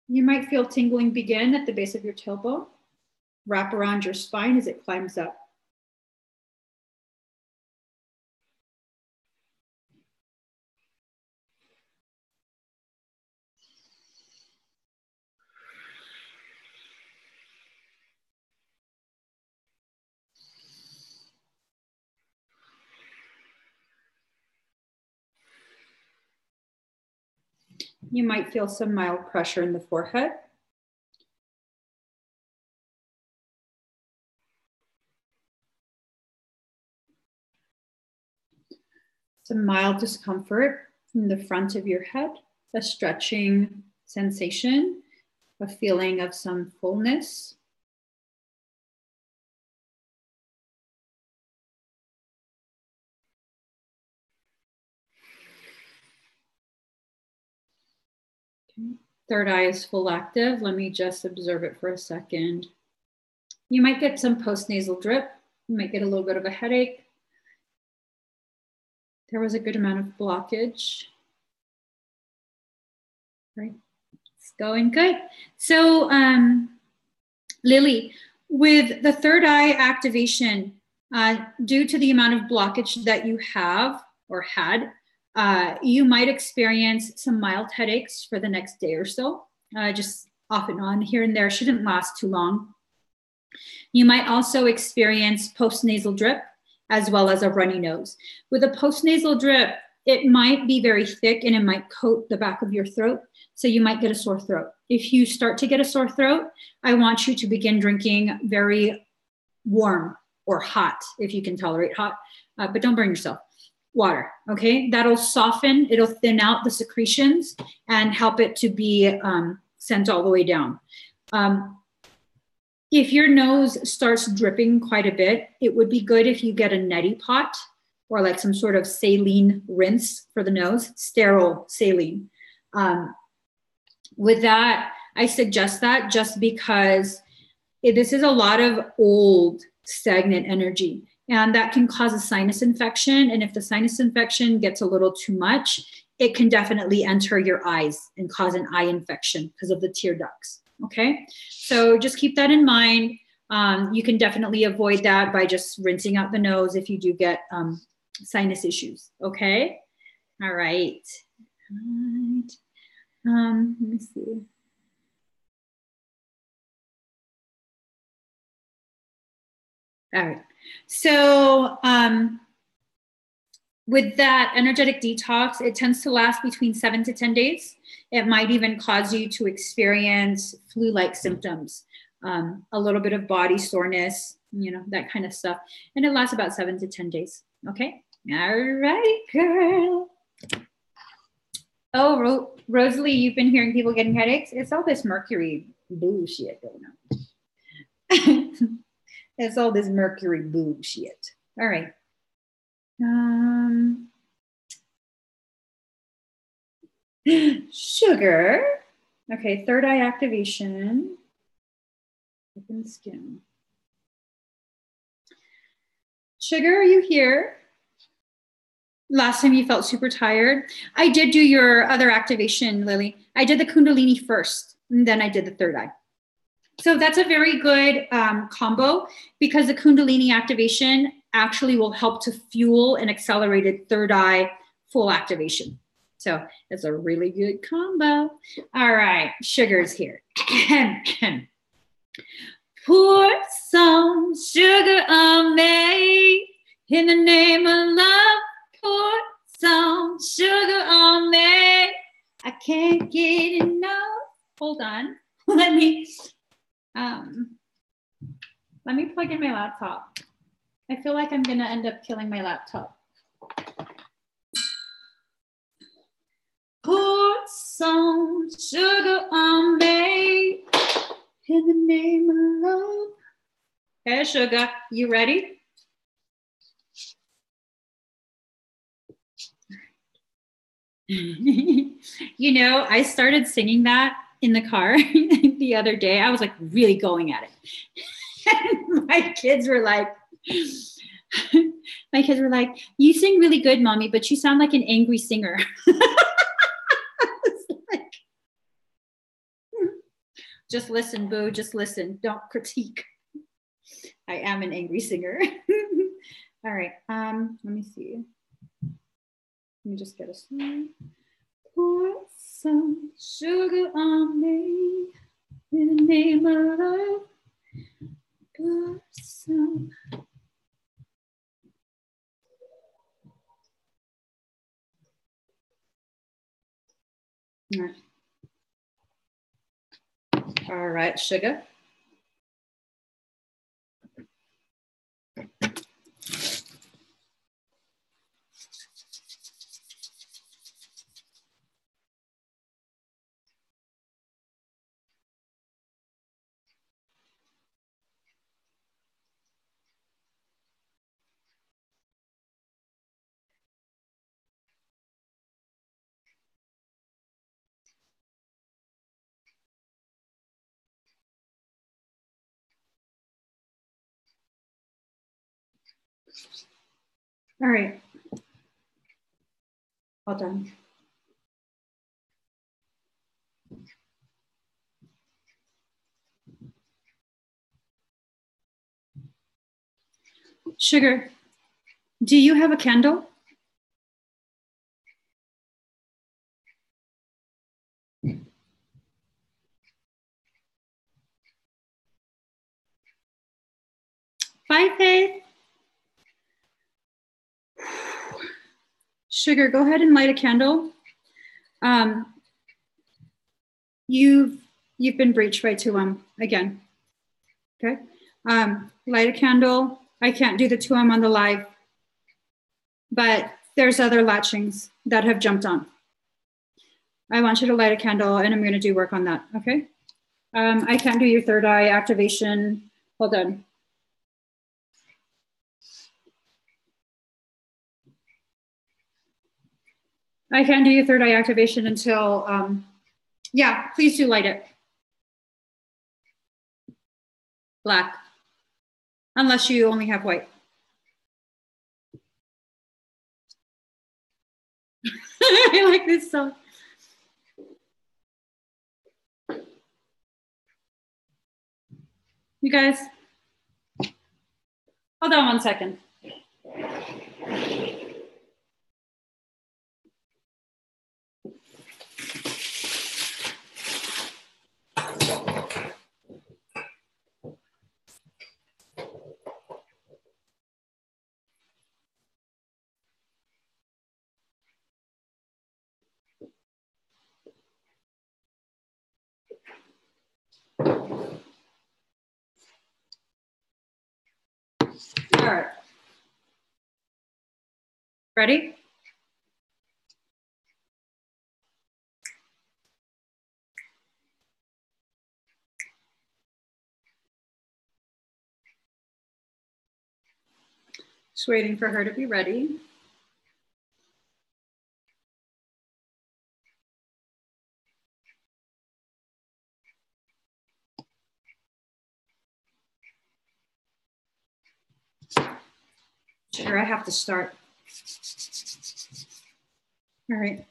You might feel tingling begin at the base of your tailbone. Wrap around your spine as it climbs up. You might feel some mild pressure in the forehead. Some mild discomfort in the front of your head, a stretching sensation, a feeling of some fullness. Okay. Third eye is full active. Let me just observe it for a second. You might get some postnasal drip. You might get a little bit of a headache. There was a good amount of blockage. Right, it's going good. So Lily, with the third eye activation, due to the amount of blockage that you have or had, you might experience some mild headaches for the next day or so, just off and on here and there. Shouldn't last too long. You might also experience postnasal drip as well as a runny nose. With a postnasal drip, it might be very thick and it might coat the back of your throat. So you might get a sore throat. If you start to get a sore throat, I want you to begin drinking very warm or hot, if you can tolerate hot, but don't burn yourself, water, okay? That'll soften, it'll thin out the secretions and help it to be sent all the way down. If your nose starts dripping quite a bit, it would be good if you get a neti pot or like some sort of saline rinse for the nose, sterile saline. With that, I suggest that just because this is a lot of old stagnant energy and that can cause a sinus infection. And if the sinus infection gets a little too much, it can definitely enter your eyes and cause an eye infection because of the tear ducts. Okay, so just keep that in mind. You can definitely avoid that by just rinsing out the nose if you do get sinus issues. Okay, all right. Let me see. All right, so with that energetic detox, it tends to last between 7 to 10 days. It might even cause you to experience flu-like symptoms, a little bit of body soreness, you know, that kind of stuff. And it lasts about 7 to 10 days. Okay. All right, girl. Oh, Rosalie, you've been hearing people getting headaches? It's all this Mercury bullshit going on. It's all this Mercury bullshit. All right. Sugar. Okay, third eye activation. Open skin. Sugar, are you here? Last time you felt super tired. I did do your other activation, Lily. I did the Kundalini first, and then I did the third eye. So that's a very good combo because the Kundalini activation actually will help to fuel an accelerated third eye full activation. So it's a really good combo. All right, sugar's here. Pour some sugar on me in the name of love. Pour some sugar on me. I can't get enough. Hold on. Let me plug in my laptop. I feel like I'm gonna end up killing my laptop. Pour some sugar on me in the name of love. Hey, sugar, you ready? You know, I started singing that in the car the other day. I was like really going at it. And my kids were like, you sing really good, mommy, but you sound like an angry singer. Like, just listen, boo, just listen. Don't critique. I am an angry singer. All right, let me see. Let me just get a song. Pour some sugar on me in the name of love. Pour some. All right. All right, sugar. All right. All done. Sugar, do you have a candle? Bye, Faith. Sugar, go ahead and light a candle. You've been breached by 2M again. Okay. Light a candle. I can't do the 2M on the live, but there's other latchings that have jumped on. I want you to light a candle, and I'm going to do work on that. Okay. I can't do your third eye activation. Hold on. I can't do your third eye activation until, yeah, please do light it. Black. Unless you only have white. I like this song. You guys, hold on 1 second. All right. Ready? Just waiting for her to be ready. Sure, I have to start. All right.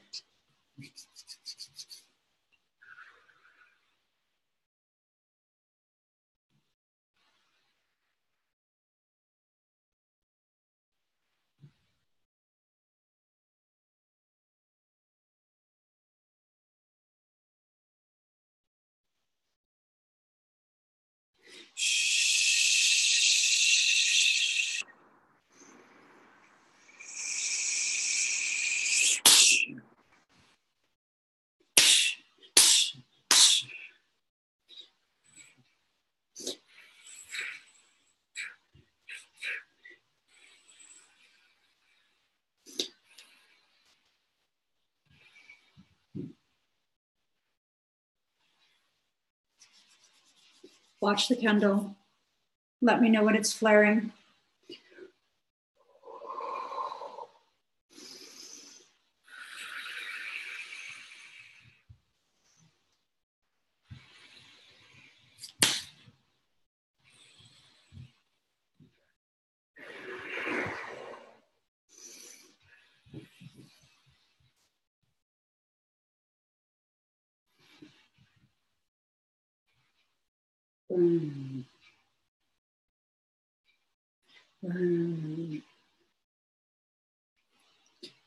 Watch the candle. Let me know when it's flaring. Burn. Burn.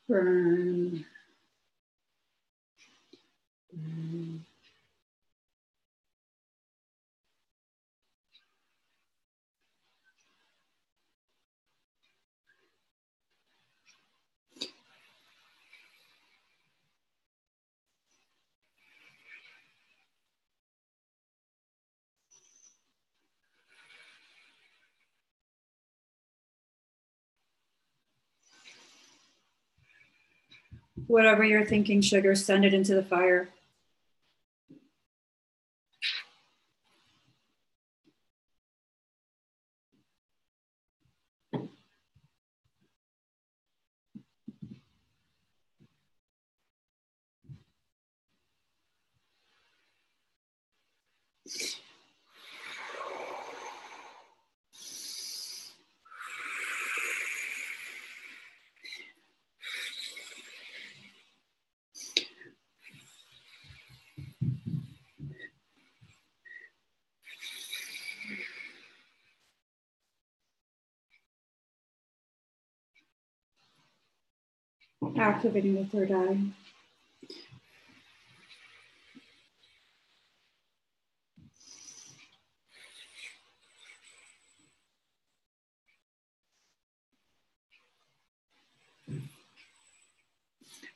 Burn. Burn. Whatever you're thinking, sugar, send it into the fire. Activating the third eye.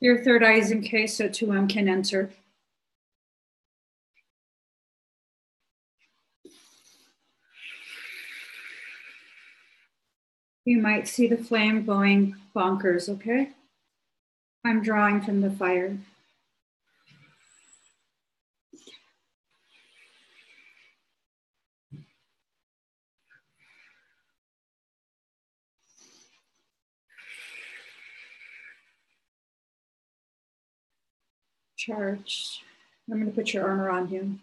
Your third eye is encased so 2M can enter. You might see the flame going bonkers, okay? I'm drawing from the fire. Charged. I'm going to put your arm around you.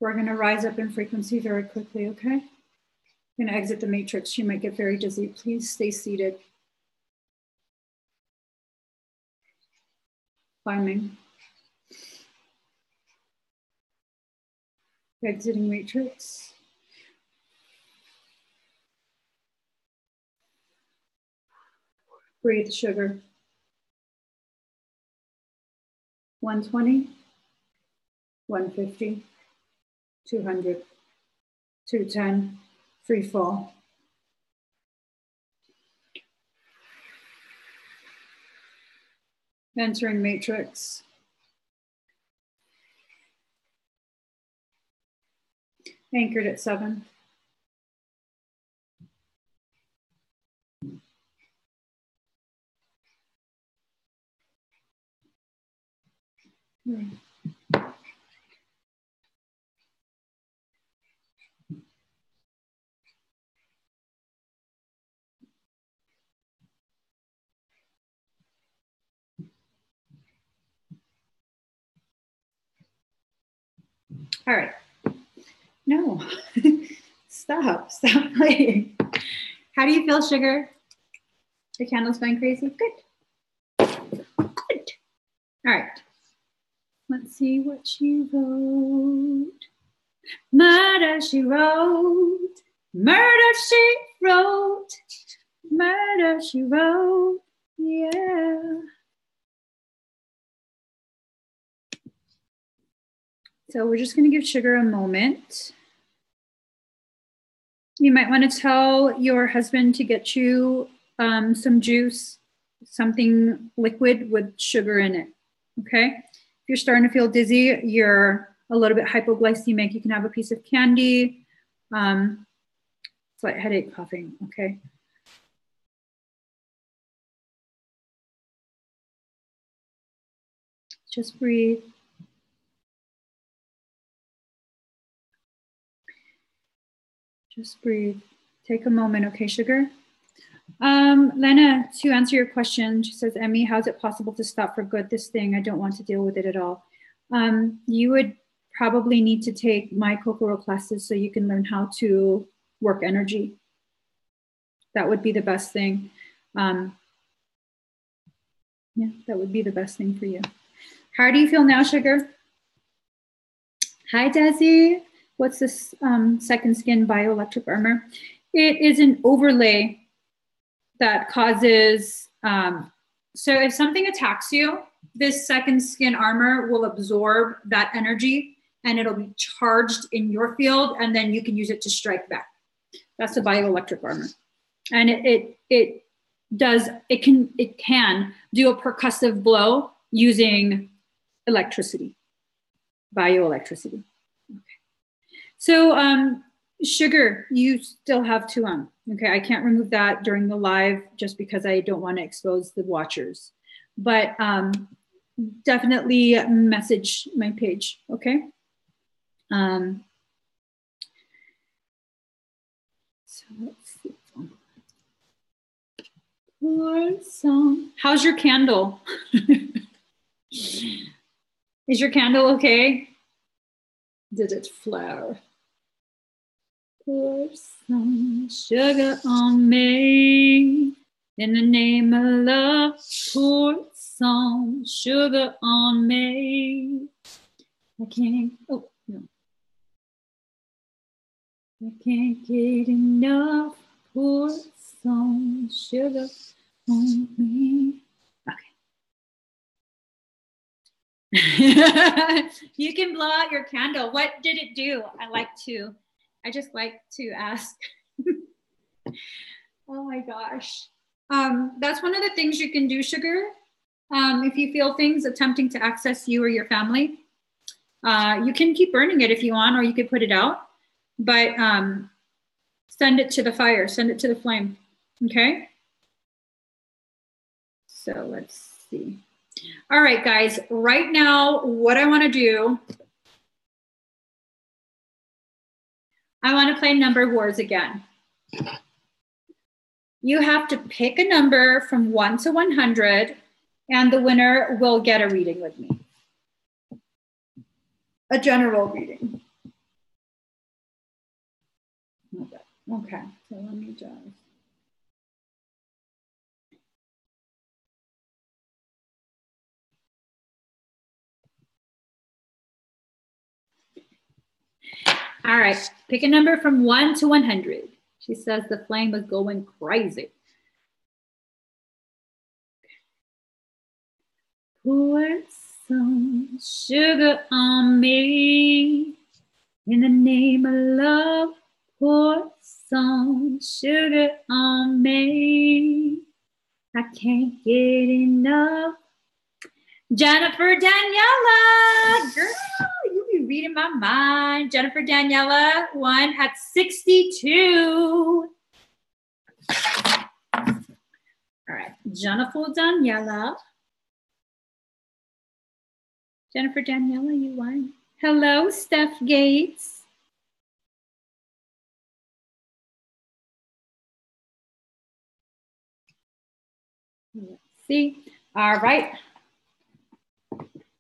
We're going to rise up in frequency very quickly, okay? I'm going to exit the matrix. You might get very dizzy. Please stay seated. Climbing. Exiting matrix. Breathe, sugar. 120, 150, 200, 210, free fall. Entering matrix. Anchored at 7. All right. No, stop playing. How do you feel, sugar? The candle's going crazy? Good. Good. All right. Let's see what she wrote. Murder, she wrote. Murder, she wrote. Murder, she wrote. Yeah. So we're just going to give sugar a moment. You might want to tell your husband to get you some juice, something liquid with sugar in it, okay? If you're starting to feel dizzy, you're a little bit hypoglycemic, you can have a piece of candy, slight headache, coughing, okay? Just breathe. Just breathe. Take a moment, okay, sugar? Lena, to answer your question, she says, Emmy, how is it possible to stop for good this thing? I don't want to deal with it at all. You would probably need to take my Kokoro classes so you can learn how to work energy. That would be the best thing. Yeah, that would be the best thing for you. How do you feel now, sugar? Hi, Desi. What's this second skin bioelectric armor? It is an overlay that causes So if something attacks you, this second skin armor will absorb that energy and it'll be charged in your field, and then you can use it to strike back. That's the bioelectric armor. And it can do a percussive blow using electricity, bioelectricity. Okay. So sugar, you still have 2 on. Okay, I can't remove that during the live just because I don't want to expose the watchers. But definitely message my page, okay? So let's see. Poor song. How's your candle? Is your candle okay? Did it flare? Pour some sugar on me. In the name of love, pour some sugar on me. I can't, oh, no. I can't get enough. Pour some sugar on me. Okay. You can blow out your candle. What did it do? I just like to ask. Oh my gosh. That's one of the things you can do, Sugar. If you feel things attempting to access you or your family, you can keep burning it if you want, or you could put it out, but send it to the fire, send it to the flame, okay? So let's see. All right, guys, right now, what I wanna do, I wanna play number wars again. You have to pick a number from 1 to 100, and the winner will get a reading with me. A general reading. Okay, so let me just. All right, pick a number from 1 to 100. She says the flame was going crazy. Pour some sugar on me. In the name of love, pour some sugar on me. I can't get enough. Jennifer Daniela, girl, you be reading my mind. Jennifer Daniela won at 62. All right, Jennifer Daniela. Jennifer Daniela, you won. Hello, Steph Gates. Let's see. All right.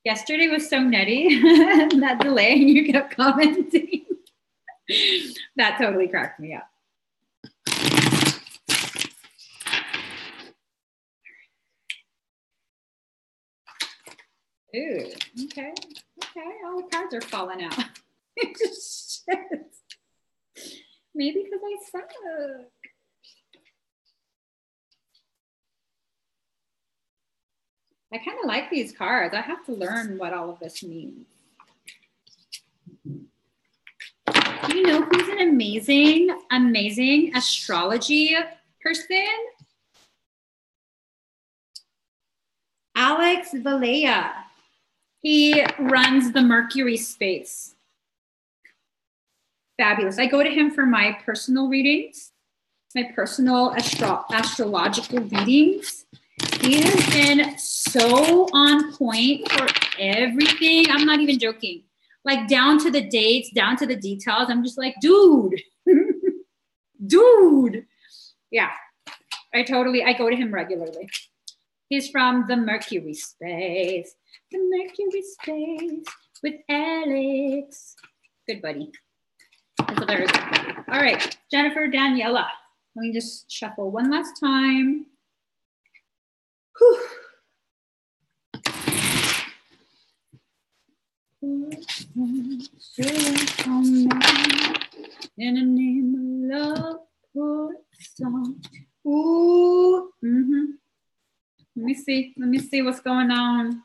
Yesterday was so nutty, that delay, and you kept commenting. That totally cracked me up. Ooh, okay, okay, all the cards are falling out. Shit. Maybe because I suck. I kind of like these cards. I have to learn what all of this means. Do you know who's an amazing, amazing astrology person? Alex Valea. He runs the Mercury space. Fabulous. I go to him for my personal readings, my personal astrological readings. He has been so on point for everything. I'm not even joking. Like down to the dates, down to the details. I'm just like, dude, dude. Yeah, I go to him regularly. He's from the Mercury space. The Mercury space with Alex. Good buddy. That's a very good buddy. All right, Jennifer Daniela. Let me just shuffle one last time. Whew. In the name of love, pour some. Ooh. Let me see what's going on.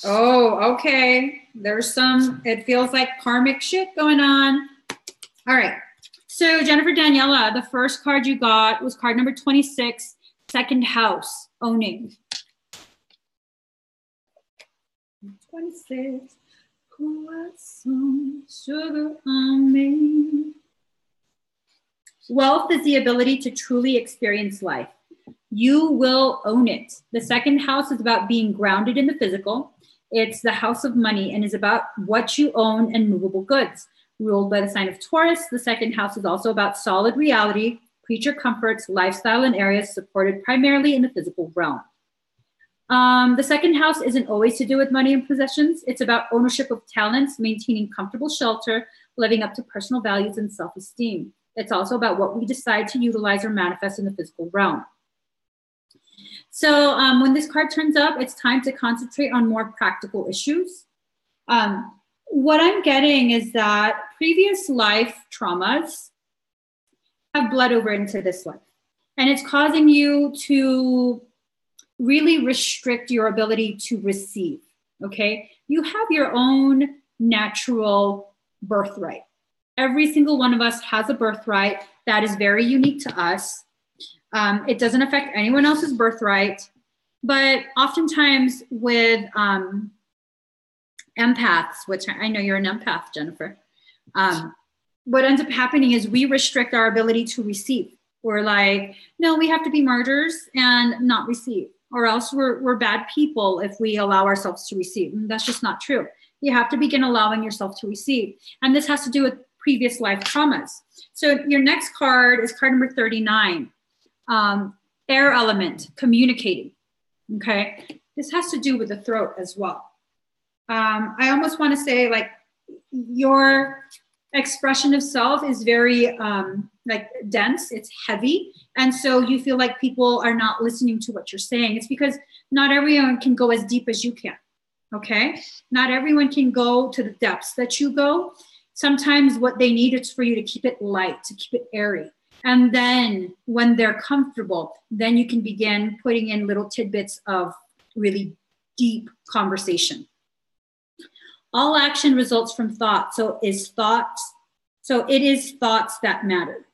Oh, okay. There's some, it feels like karmic shit going on. All right. So Jennifer Daniela, the first card you got was card number 26, second house, owning. 26, pour some sugar on me. Wealth is the ability to truly experience life. You will own it. The second house is about being grounded in the physical. It's the house of money and is about what you own and movable goods. Ruled by the sign of Taurus, the second house is also about solid reality, creature comforts, lifestyle, and areas supported primarily in the physical realm. The second house isn't always to do with money and possessions. It's about ownership of talents, maintaining comfortable shelter, living up to personal values and self-esteem. It's also about what we decide to utilize or manifest in the physical realm. So when this card turns up, it's time to concentrate on more practical issues. What I'm getting is that previous life traumas have bled over into this life. And it's causing you to really restrict your ability to receive, okay? You have your own natural birthright. Every single one of us has a birthright that is very unique to us. It doesn't affect anyone else's birthright, but oftentimes with empaths, which I know you're an empath, Jennifer, what ends up happening is we restrict our ability to receive. We're like, no, we have to be martyrs and not receive, or else we're bad people if we allow ourselves to receive. And that's just not true. You have to begin allowing yourself to receive. And this has to do with previous life traumas. So your next card is card number 39. Air element, communicating, okay? This has to do with the throat as well. I almost want to say like your expression of self is very like dense, it's heavy. And so you feel like people are not listening to what you're saying. It's because not everyone can go as deep as you can, okay? Not everyone can go to the depths that you go. Sometimes what they need is for you to keep it light, to keep it airy. And then when they're comfortable, then you can begin putting in little tidbits of really deep conversation. All action results from thought. So it is thoughts that matter.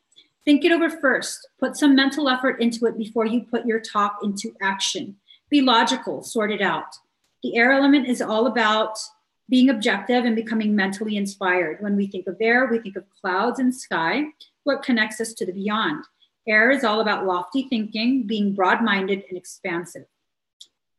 Think it over first. Put some mental effort into it before you put your talk into action. Be logical, sort it out. The air element is all about being objective and becoming mentally inspired. When we think of air, we think of clouds and sky, what connects us to the beyond. Air is all about lofty thinking, being broad-minded and expansive.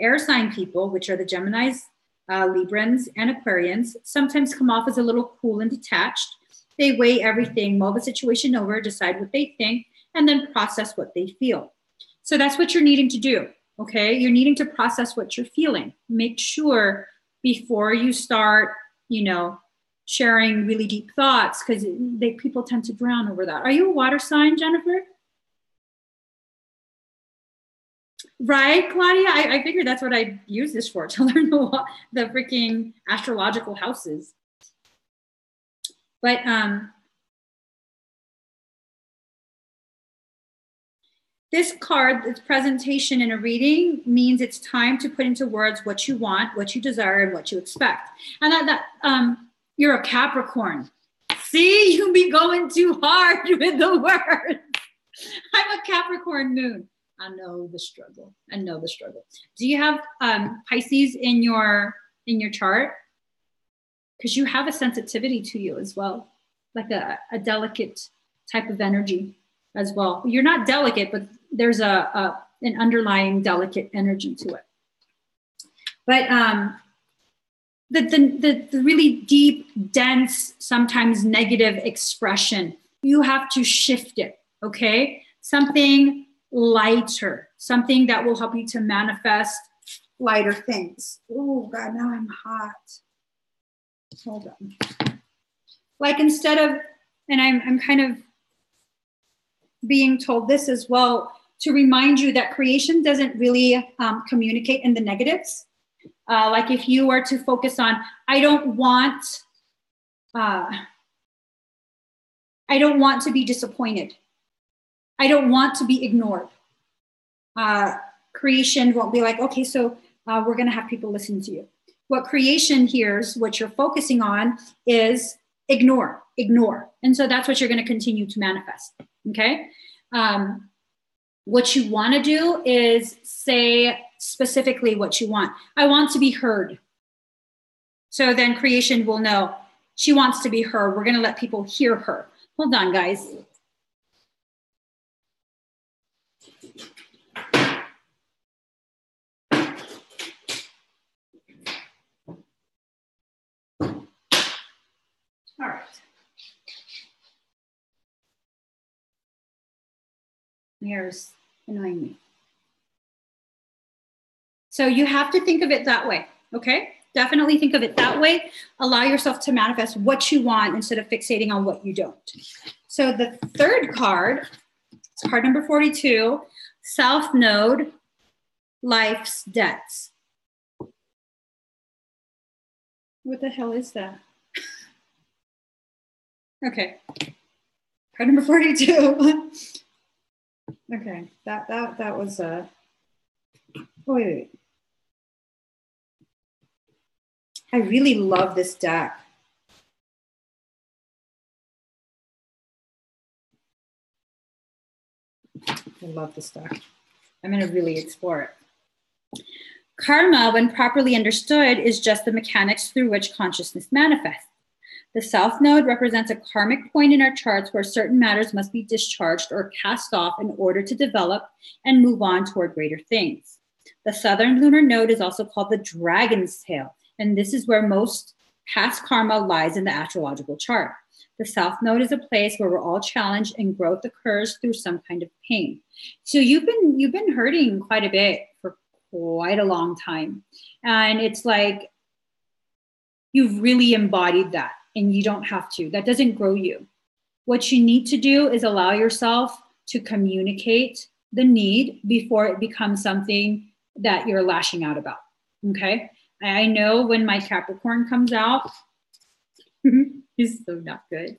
Air sign people, which are the Geminis, Librans, and Aquarians, sometimes come off as a little cool and detached. They weigh everything, mull the situation over, decide what they think, and then process what they feel. So that's what you're needing to do, okay? You're needing to process what you're feeling. Make sure before you start, sharing really deep thoughts, because people tend to drown over that. Are you a water sign, Jennifer? Right, Claudia? I figured that's what I use this for, to learn the freaking astrological houses. But this card, this presentation in a reading, means it's time to put into words what you want, what you desire, and what you expect. And that you're a Capricorn. See, you be going too hard with the words. I'm a Capricorn moon. I know the struggle. I know the struggle. Do you have Pisces in your chart? Because you have a sensitivity to you as well, like a delicate type of energy as well. You're not delicate, but there's an underlying delicate energy to it. But the really deep, dense, sometimes negative expression, you have to shift it, okay? Something lighter, something that will help you to manifest lighter things. Oh God, now I'm hot. Hold on. Like instead of, and I'm kind of being told this as well, to remind you that creation doesn't really communicate in the negatives. Like if you were to focus on, I don't want I don't want to be disappointed. I don't want to be ignored. Creation won't be like, okay, so we're going to have people listen to you. What creation hears, what you're focusing on is ignore. And so that's what you're going to continue to manifest, okay? What you want to do is say specifically what you want. I want to be heard. So then creation will know she wants to be heard. We're going to let people hear her. Hold on, guys. All right. Here's annoying me. So you have to think of it that way, okay? Definitely think of it that way. Allow yourself to manifest what you want instead of fixating on what you don't. So the third card, it's card number 42, South Node, Life's Debts. What the hell is that? Okay, card number 42. Okay, that was oh, wait. I really love this deck. I love this deck. I'm going to really explore it. Karma, when properly understood, is just the mechanics through which consciousness manifests. The South Node represents a karmic point in our charts where certain matters must be discharged or cast off in order to develop and move on toward greater things. The Southern Lunar Node is also called the Dragon's Tail, and this is where most past karma lies in the astrological chart. The South Node is a place where we're all challenged and growth occurs through some kind of pain. So you've been hurting quite a bit for quite a long time, and it's like you've really embodied that. And you don't have to. That doesn't grow you. What you need to do is allow yourself to communicate the need before it becomes something that you're lashing out about, okay? I know when my Capricorn comes out, he's so not good.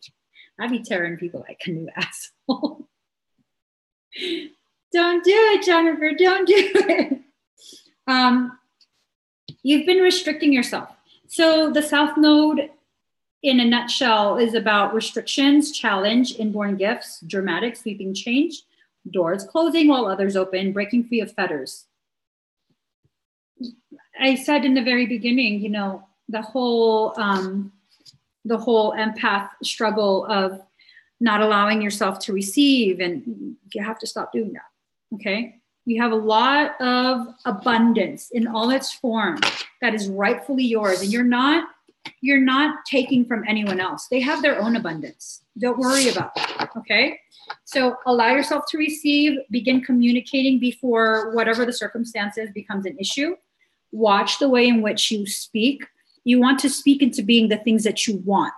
I'd be tearing people like a new asshole. Don't do it, Jennifer, don't do it. You've been restricting yourself. So the South Node, in a nutshell, is about restrictions, challenge, inborn gifts, dramatic, sweeping change, doors closing while others open, breaking free of fetters. I said in the very beginning, you know, the whole empath struggle of not allowing yourself to receive, and you have to stop doing that, okay? You have a lot of abundance in all its form that is rightfully yours, and you're not taking from anyone else. They have their own abundance. Don't worry about that, okay? So allow yourself to receive, begin communicating before whatever the circumstances becomes an issue. Watch the way in which you speak. You want to speak into being the things that you want,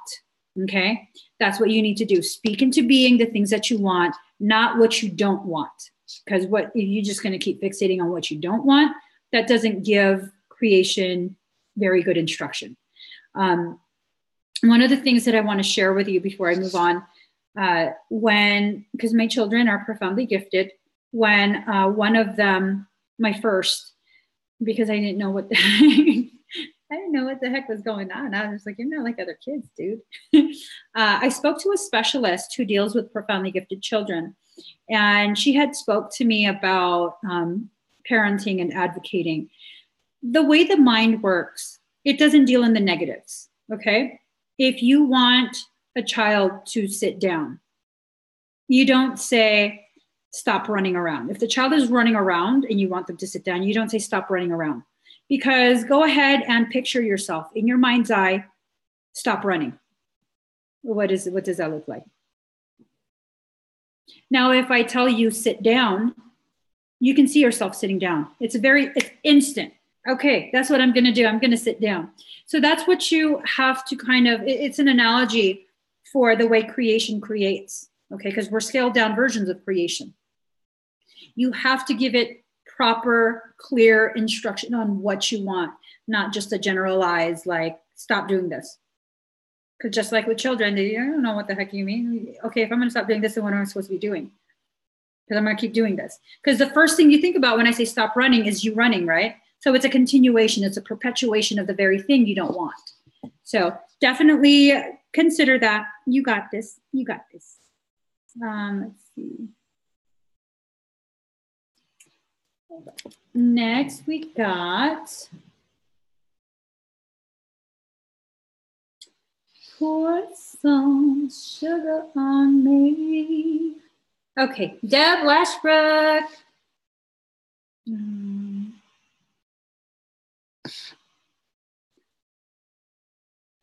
okay? That's what you need to do. Speak into being the things that you want, not what you don't want. Because what if you're just going to keep fixating on what you don't want, that doesn't give creation very good instruction. One of the things that I want to share with you before I move on, because my children are profoundly gifted, when one of them, my first, because I didn't know what the I didn't know what the heck was going on. I was just like, you're not like other kids, dude. I spoke to a specialist who deals with profoundly gifted children, and she had spoke to me about parenting and advocating. The way the mind works, it doesn't deal in the negatives, okay? If you want a child to sit down, you don't say, stop running around. If the child is running around and you want them to sit down, you don't say, stop running around. Because go ahead and picture yourself in your mind's eye, stop running. What does that look like? Now, if I tell you sit down, you can see yourself sitting down. It's instant. Okay, that's what I'm going to do. I'm going to sit down. So that's what you have to it's an analogy for the way creation creates, okay? Because we're scaled down versions of creation. You have to give it proper, clear instruction on what you want, not just a generalized, like, stop doing this. Because just like with children, they don't know what the heck you mean. Okay, if I'm going to stop doing this, then what am I supposed to be doing? Because I'm going to keep doing this. Because the first thing you think about when I say stop running is you running, right? So it's a continuation. It's a perpetuation of the very thing you don't want. So definitely consider that. You got this. You got this. Let's see. Next, we got pour some sugar on me. Okay, Deb Westbrook.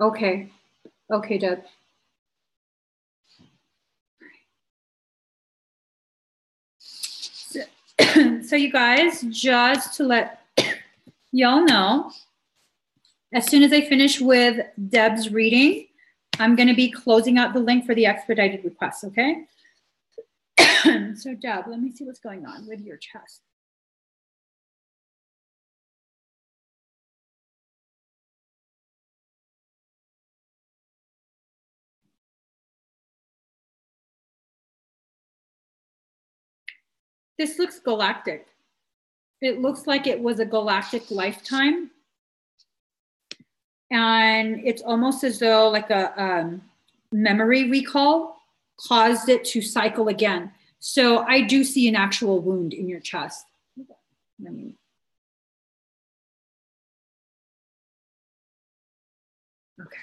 Okay, okay, Deb. So you guys, just to let y'all know, as soon as I finish with Deb's reading, I'm going to be closing out the link for the expedited request, okay? So Deb, let me see what's going on with your chest. This looks galactic. It looks like it was a galactic lifetime. And it's almost as though like a memory recall caused it to cycle again. So I do see an actual wound in your chest. Let me. Okay.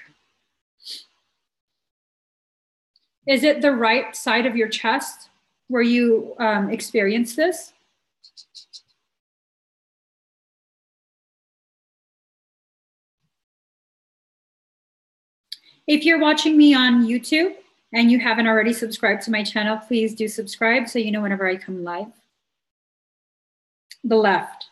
Is it the right side of your chest where you experience this? If you're watching me on YouTube and you haven't already subscribed to my channel, please do subscribe so you know whenever I come live. The left.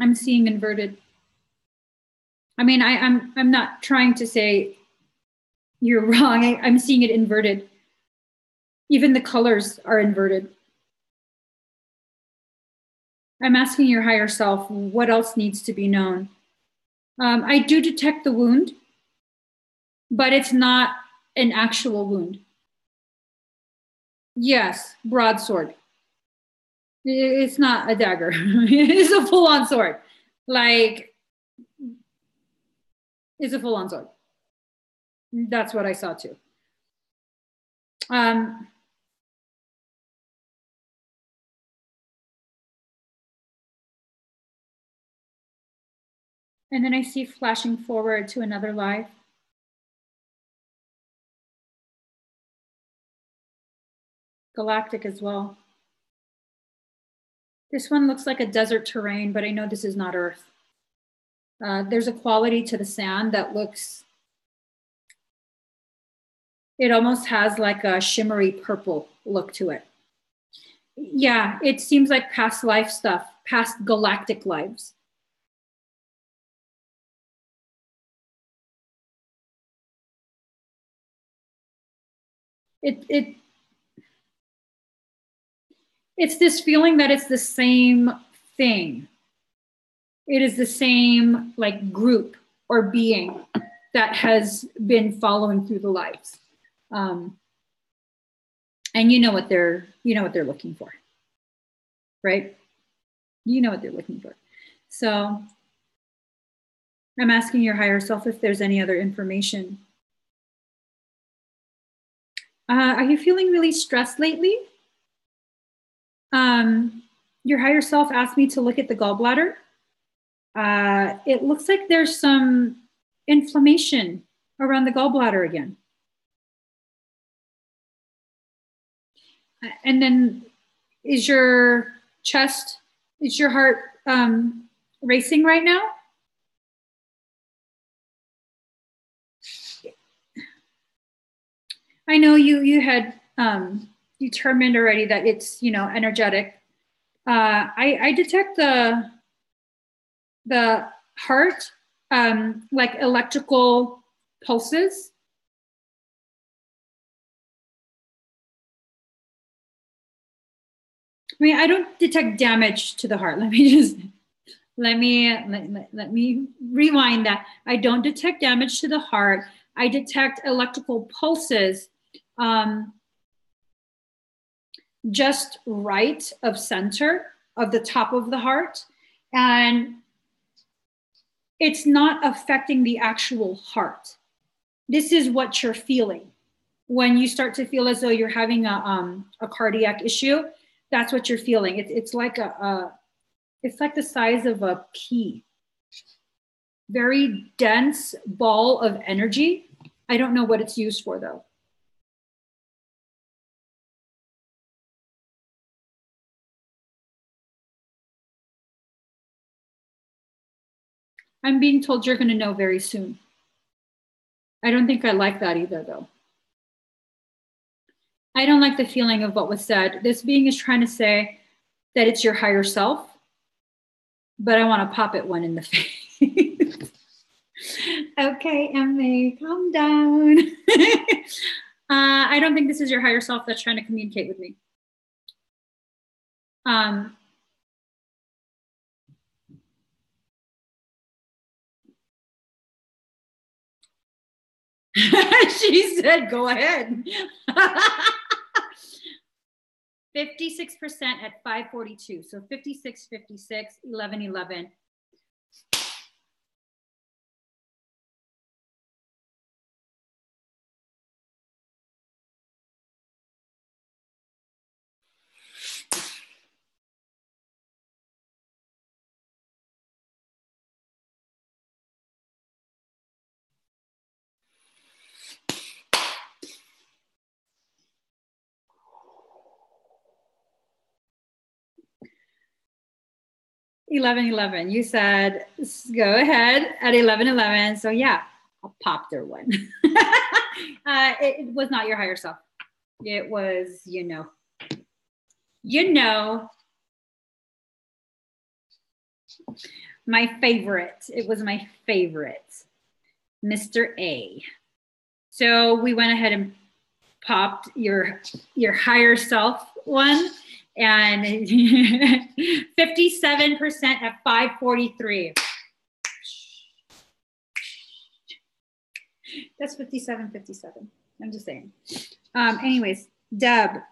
I'm seeing inverted. I mean, I'm not trying to say you're wrong. I'm seeing it inverted. Even the colors are inverted. I'm asking your higher self, what else needs to be known? I do detect the wound, but it's not an actual wound. Yes, broadsword. It's not a dagger. It's a full-on sword. Like, it's a full-on sword. That's what I saw too. And then I see flashing forward to another life. Galactic as well. This one looks like a desert terrain, but I know this is not Earth. There's a quality to the sand that looks, it almost has like a shimmery purple look to it. Yeah, it seems like past life stuff, past galactic lives. It's this feeling that it's the same thing. It is the same like group or being that has been following through the lives. And you know what they're looking for, right? You know what they're looking for. So I'm asking your higher self if there's any other information. Are you feeling really stressed lately? Your higher self asked me to look at the gallbladder. It looks like there's some inflammation around the gallbladder again. And then is your heart racing right now? I know you had determined already that it's, energetic. I detect the heart, like electrical pulses. I mean, I don't detect damage to the heart. Let me rewind that. I don't detect damage to the heart. I detect electrical pulses just right of center of the top of the heart. And it's not affecting the actual heart. This is what you're feeling. When you start to feel as though you're having a cardiac issue, that's what you're feeling. It's like it's like the size of a pea. Very dense ball of energy. I don't know what it's used for though. I'm being told you're going to know very soon. I don't think I like that either though. I don't like the feeling of what was said. This being is trying to say that it's your higher self, but I want to pop it one in the face. Okay, Emma, calm down. I don't think this is your higher self that's trying to communicate with me. She said, go ahead. 56% at 542. So 56, 56, 11, 11. $11.11. You said go ahead at $11.11. So yeah, I'll pop their one. It was not your higher self. It was, you know, my favorite. It was my favorite, Mr. A. So we went ahead and popped your higher self one, and 57% at 543. That's 57, 57. I'm just saying. Anyways, Deb.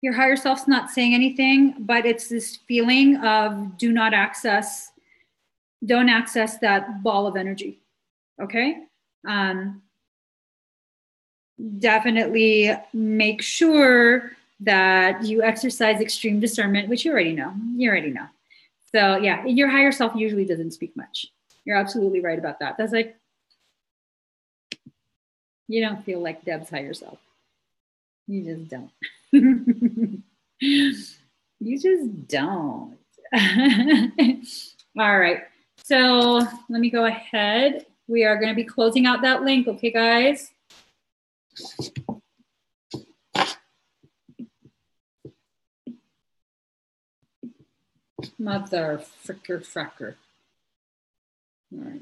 Your higher self's not saying anything, but it's this feeling of don't access that ball of energy. Okay. Definitely make sure that you exercise extreme discernment, which you already know. So yeah, your higher self usually doesn't speak much. You're absolutely right about that. That's like, you don't feel like Deb's higher self. You just don't. You just don't. All right. So let me go ahead. We are going to be closing out that link. Okay, guys? Mother fricker. All right.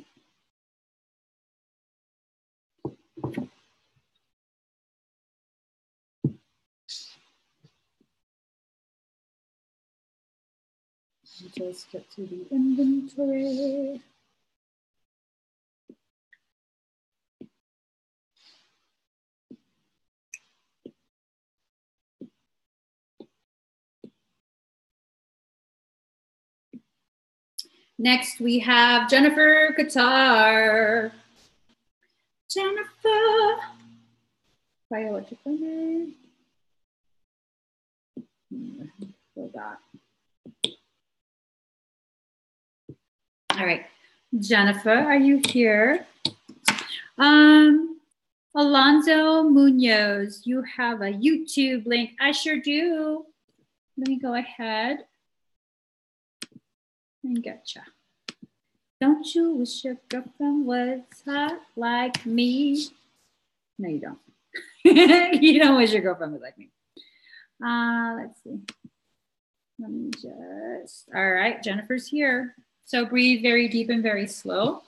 Just get to the inventory. Next, we have Jennifer Qatar. Jennifer. Bioelectrical name. That. All right. Jennifer, are you here? Alonzo Munoz, you have a YouTube link. I sure do. Let me go ahead and getcha. Don't you wish your girlfriend was hot like me? No, you don't. You don't wish your girlfriend was like me. Let's see. Let me just, all right, Jennifer's here. So breathe very deep and very slow.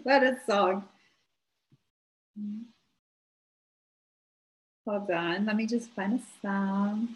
What a song. Hold on, let me just find a song.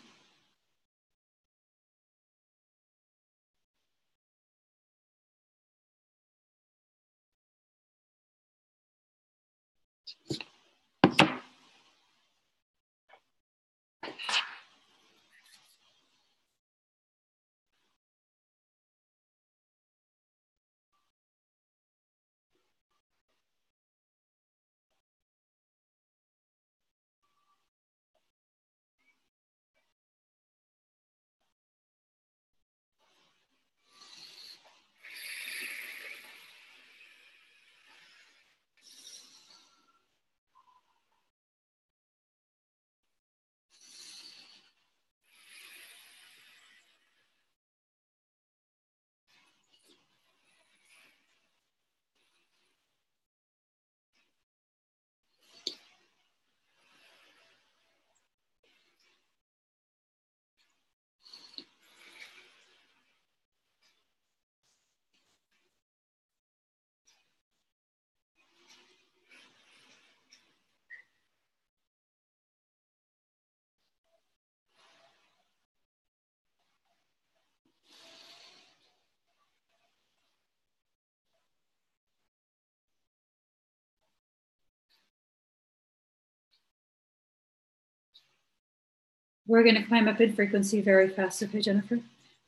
We're going to climb up in frequency very fast. Okay, Jennifer?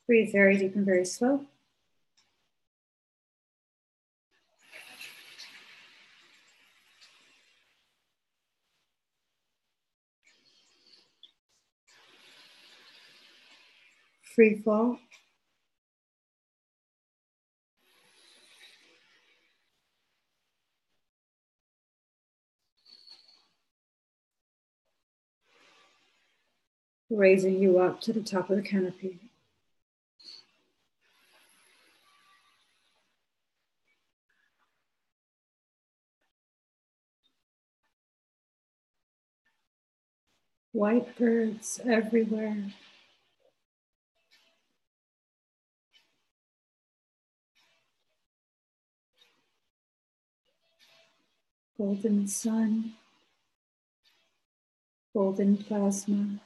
Breathe very deep and very slow. Free fall. Raising you up to the top of the canopy. White birds everywhere. Golden sun. Golden plasma.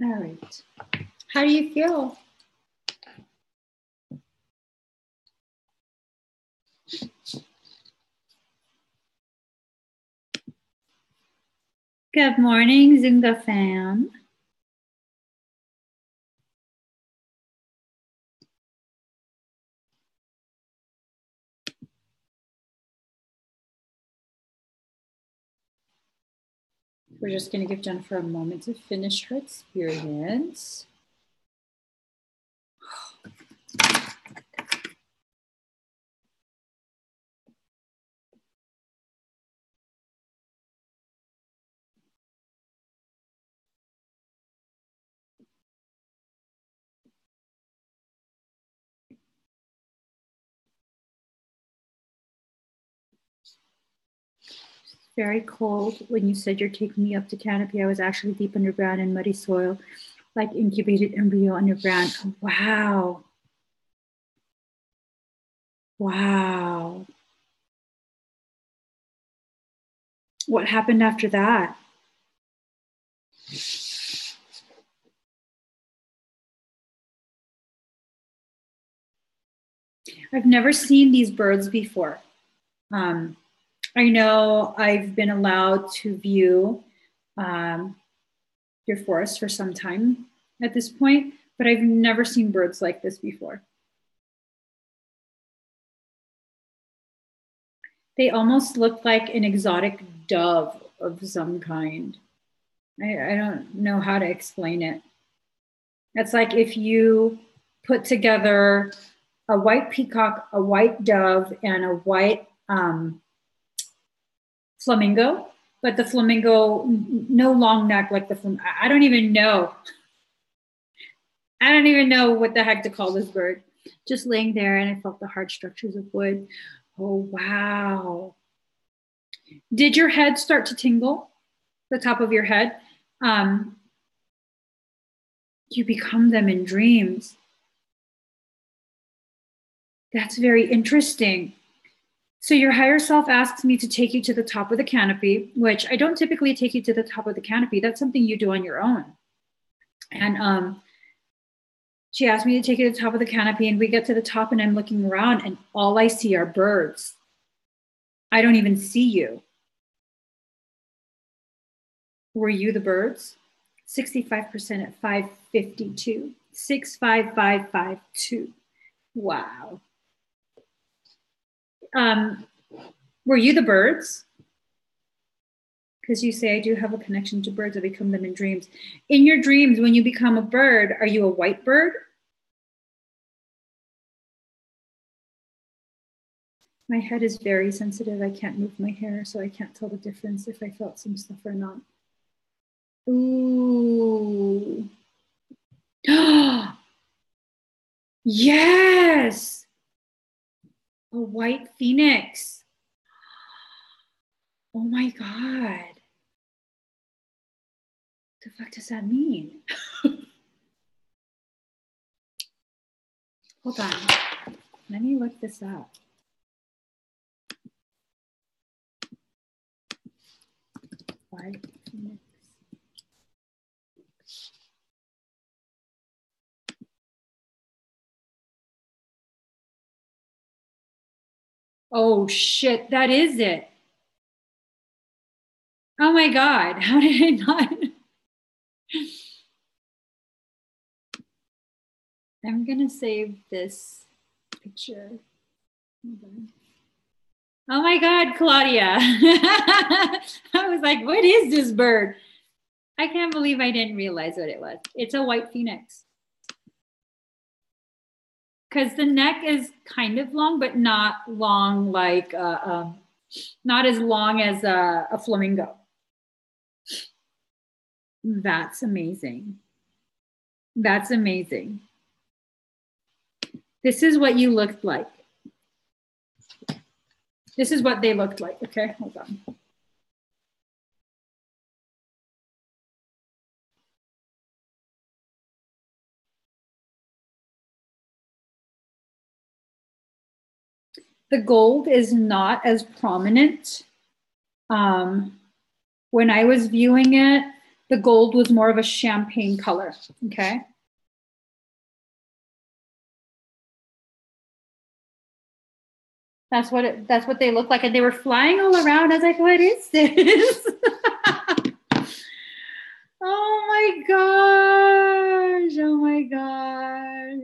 All right. How do you feel? Good morning, Zunga fam. We're just going to give Jennifer a moment to finish her experience. Very cold. When you said you're taking me up to canopy, I was actually deep underground in muddy soil, like incubated embryo underground. Wow. Wow. What happened after that? I've never seen these birds before. I know I've been allowed to view your forest for some time at this point, but I've never seen birds like this before. They almost look like an exotic dove of some kind. I don't know how to explain it. It's like if you put together a white peacock, a white dove, and a white flamingo, but the flamingo, no long neck like the flamingo. I don't even know. I don't even know what the heck to call this bird. Just laying there, and I felt the hard structures of wood. Oh, wow. Did your head start to tingle? The top of your head? You become them in dreams. That's very interesting. So your higher self asks me to take you to the top of the canopy, which I don't typically take you to the top of the canopy. That's something you do on your own. And she asked me to take you to the top of the canopy, and we get to the top, and I'm looking around, and all I see are birds. I don't even see you. Were you the birds? 65% at 552. 65552. Wow. Were you the birds? Because you say, I do have a connection to birds. I become them in dreams. In your dreams, when you become a bird, are you a white bird? My head is very sensitive. I can't move my hair, so I can't tell the difference if I felt some stuff or not. Ooh. Yes. A white phoenix. Oh my God. What the fuck does that mean? Hold on. Let me look this up. White phoenix. Oh shit, that is it. Oh my God, how did I not? I'm gonna save this picture. Oh my God, Claudia. I was like, what is this bird? I can't believe I didn't realize what it was. It's a white phoenix. Because the neck is kind of long, but not long like, not as long as a flamingo. That's amazing. That's amazing. This is what you looked like. This is what they looked like. Okay, hold on. The gold is not as prominent. When I was viewing it, the gold was more of a champagne color, okay? That's what they look like. And they were flying all around. I was like, what is this? Oh my gosh. Oh my gosh.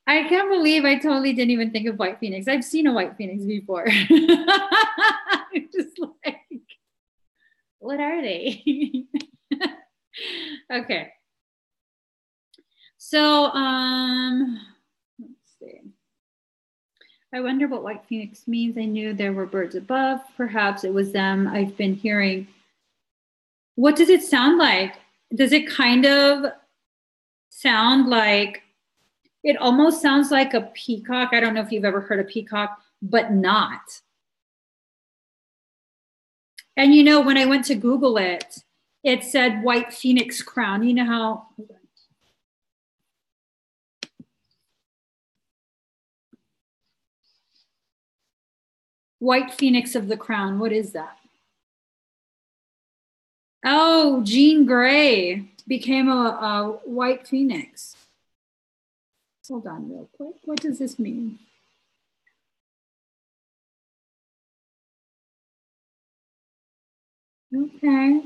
I can't believe I totally didn't even think of white phoenix. I've seen a white phoenix before. I'm just like, what are they? Okay. So, let's see. I wonder what white phoenix means. I knew there were birds above. Perhaps it was them. I've been hearing. What does it sound like? Does it kind of sound like, it almost sounds like a peacock. I don't know if you've ever heard a peacock, but not. And you know, when I went to Google it, it said white phoenix crown. You know how, white phoenix of the crown. What is that? Oh, Jean Grey became a white phoenix. Hold on real quick. What does this mean? Okay.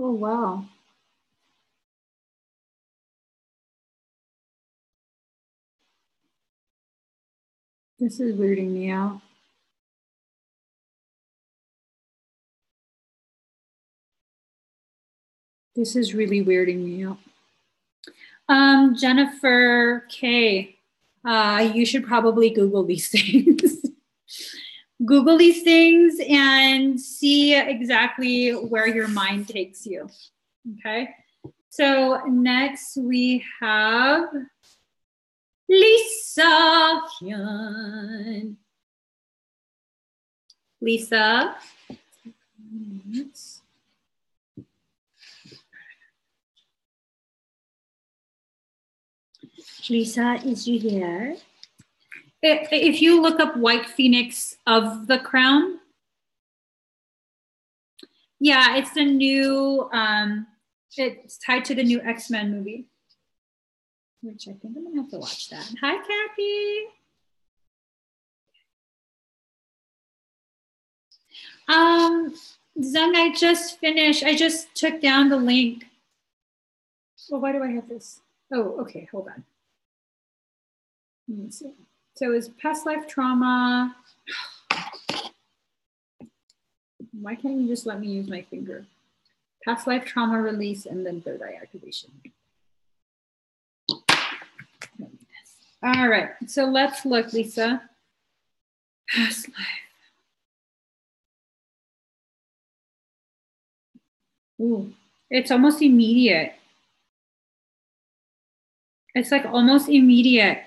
Oh, wow. This is weirding me out. This is really weirding me out. Jennifer K, you should probably Google these things. Google these things and see exactly where your mind takes you. Okay. So next we have Lisa Hyun. Lisa. Lisa, is you here? If you look up White Phoenix of the Crown, yeah, it's the new, it's tied to the new X-Men movie, which I think I'm gonna have to watch that. Hi, Kathy. Zung, I just finished. I just took down the link. Well, why do I have this? Oh, okay, hold on. Let me see. So it's past life trauma. Why can't you just let me use my finger? Past life trauma release and then third eye activation. All right, so let's look, Lisa. Past life. Ooh, it's almost immediate. It's like almost immediate.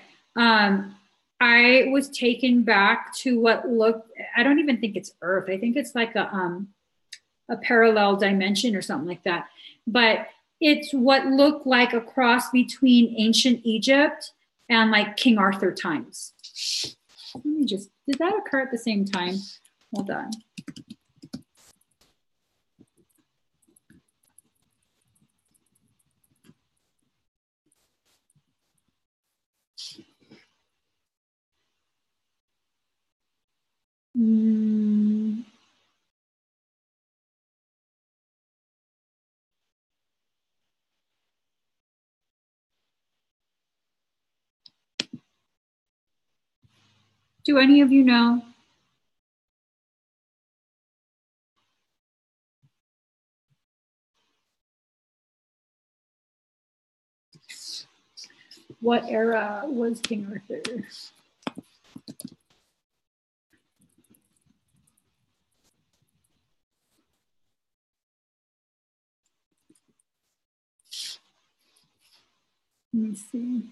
I was taken back to what looked, I don't even think it's Earth. I think it's like a parallel dimension or something like that. But it's what looked like a cross between ancient Egypt and like King Arthur times. Let me just, did that occur at the same time? Hold on. Do any of you know? What era was King Arthur? Let me see.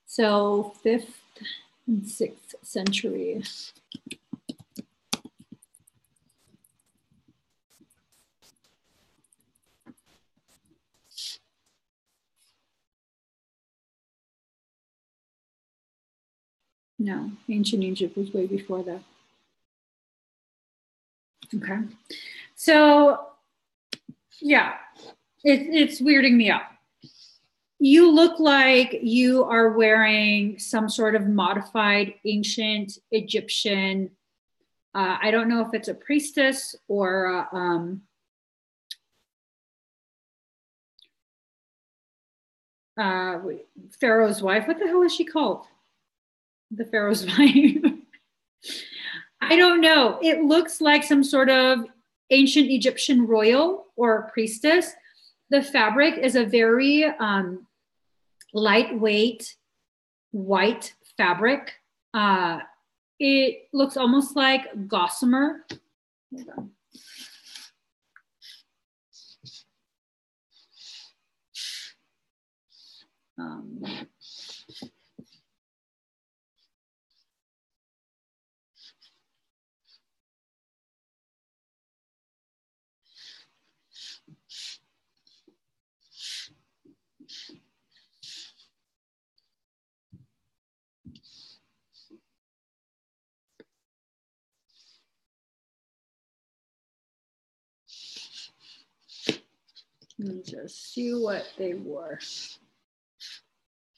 So 5th and 6th century. No, ancient Egypt was way before that. Okay. So yeah, it's weirding me out. You look like you are wearing some sort of modified ancient Egyptian. I don't know if it's a priestess or Pharaoh's wife. What the hell is she called? The Pharaoh's wife. I don't know. It looks like some sort of ancient Egyptian royal or priestess. The fabric is a very lightweight white fabric. It looks almost like gossamer. Hold on. Let me just see what they wore.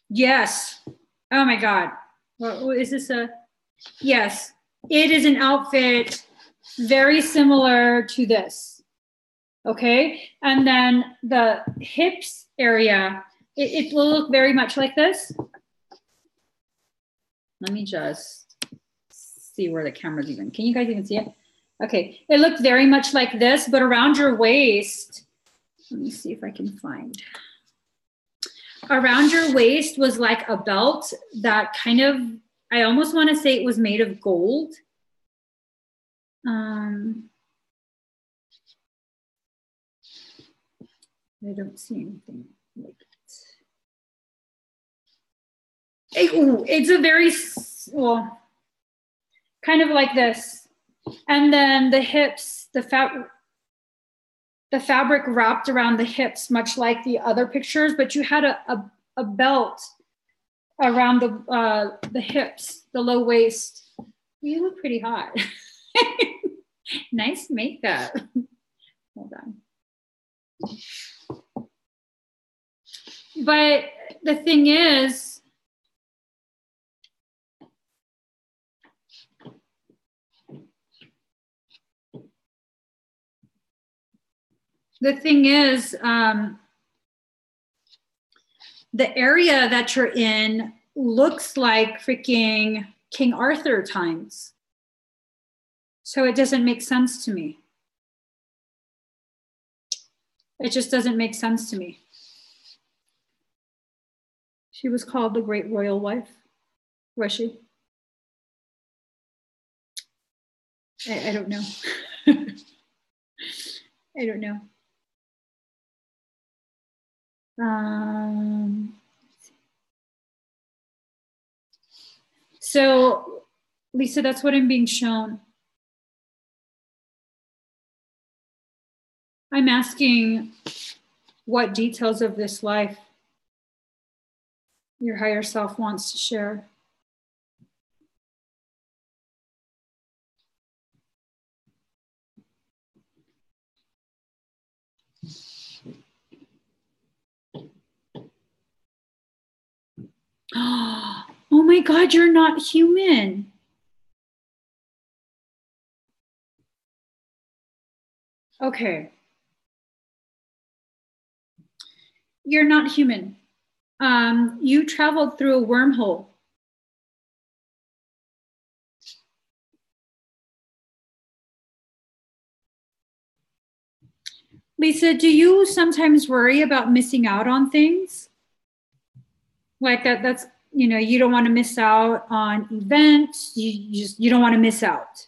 Yes. Oh my God. What is this yes, it is an outfit very similar to this. Okay. And then the hips area, it will look very much like this. Let me just see where the camera's even. Can you guys even see it? Okay. It looked very much like this, but around your waist, let me see if I can find. Around your waist was like a belt that kind of, I almost want to say it was made of gold. I don't see anything like it. It's a very, well, kind of like this. And then the hips, the fabric wrapped around the hips, much like the other pictures, but you had a belt around the hips, the low waist. You look pretty hot. Nice makeup. Hold on. But the thing is, the area that you're in looks like freaking King Arthur times. So it doesn't make sense to me. It just doesn't make sense to me. She was called the Great Royal Wife, was she? I don't know. I don't know. So, Lisa, that's what I'm being shown. I'm asking what details of this life your higher self wants to share. Oh my God, you're not human. Okay. You're not human. You traveled through a wormhole. Lisa, do you sometimes worry about missing out on things? Like that's, you know, you don't want to miss out on events. You don't want to miss out.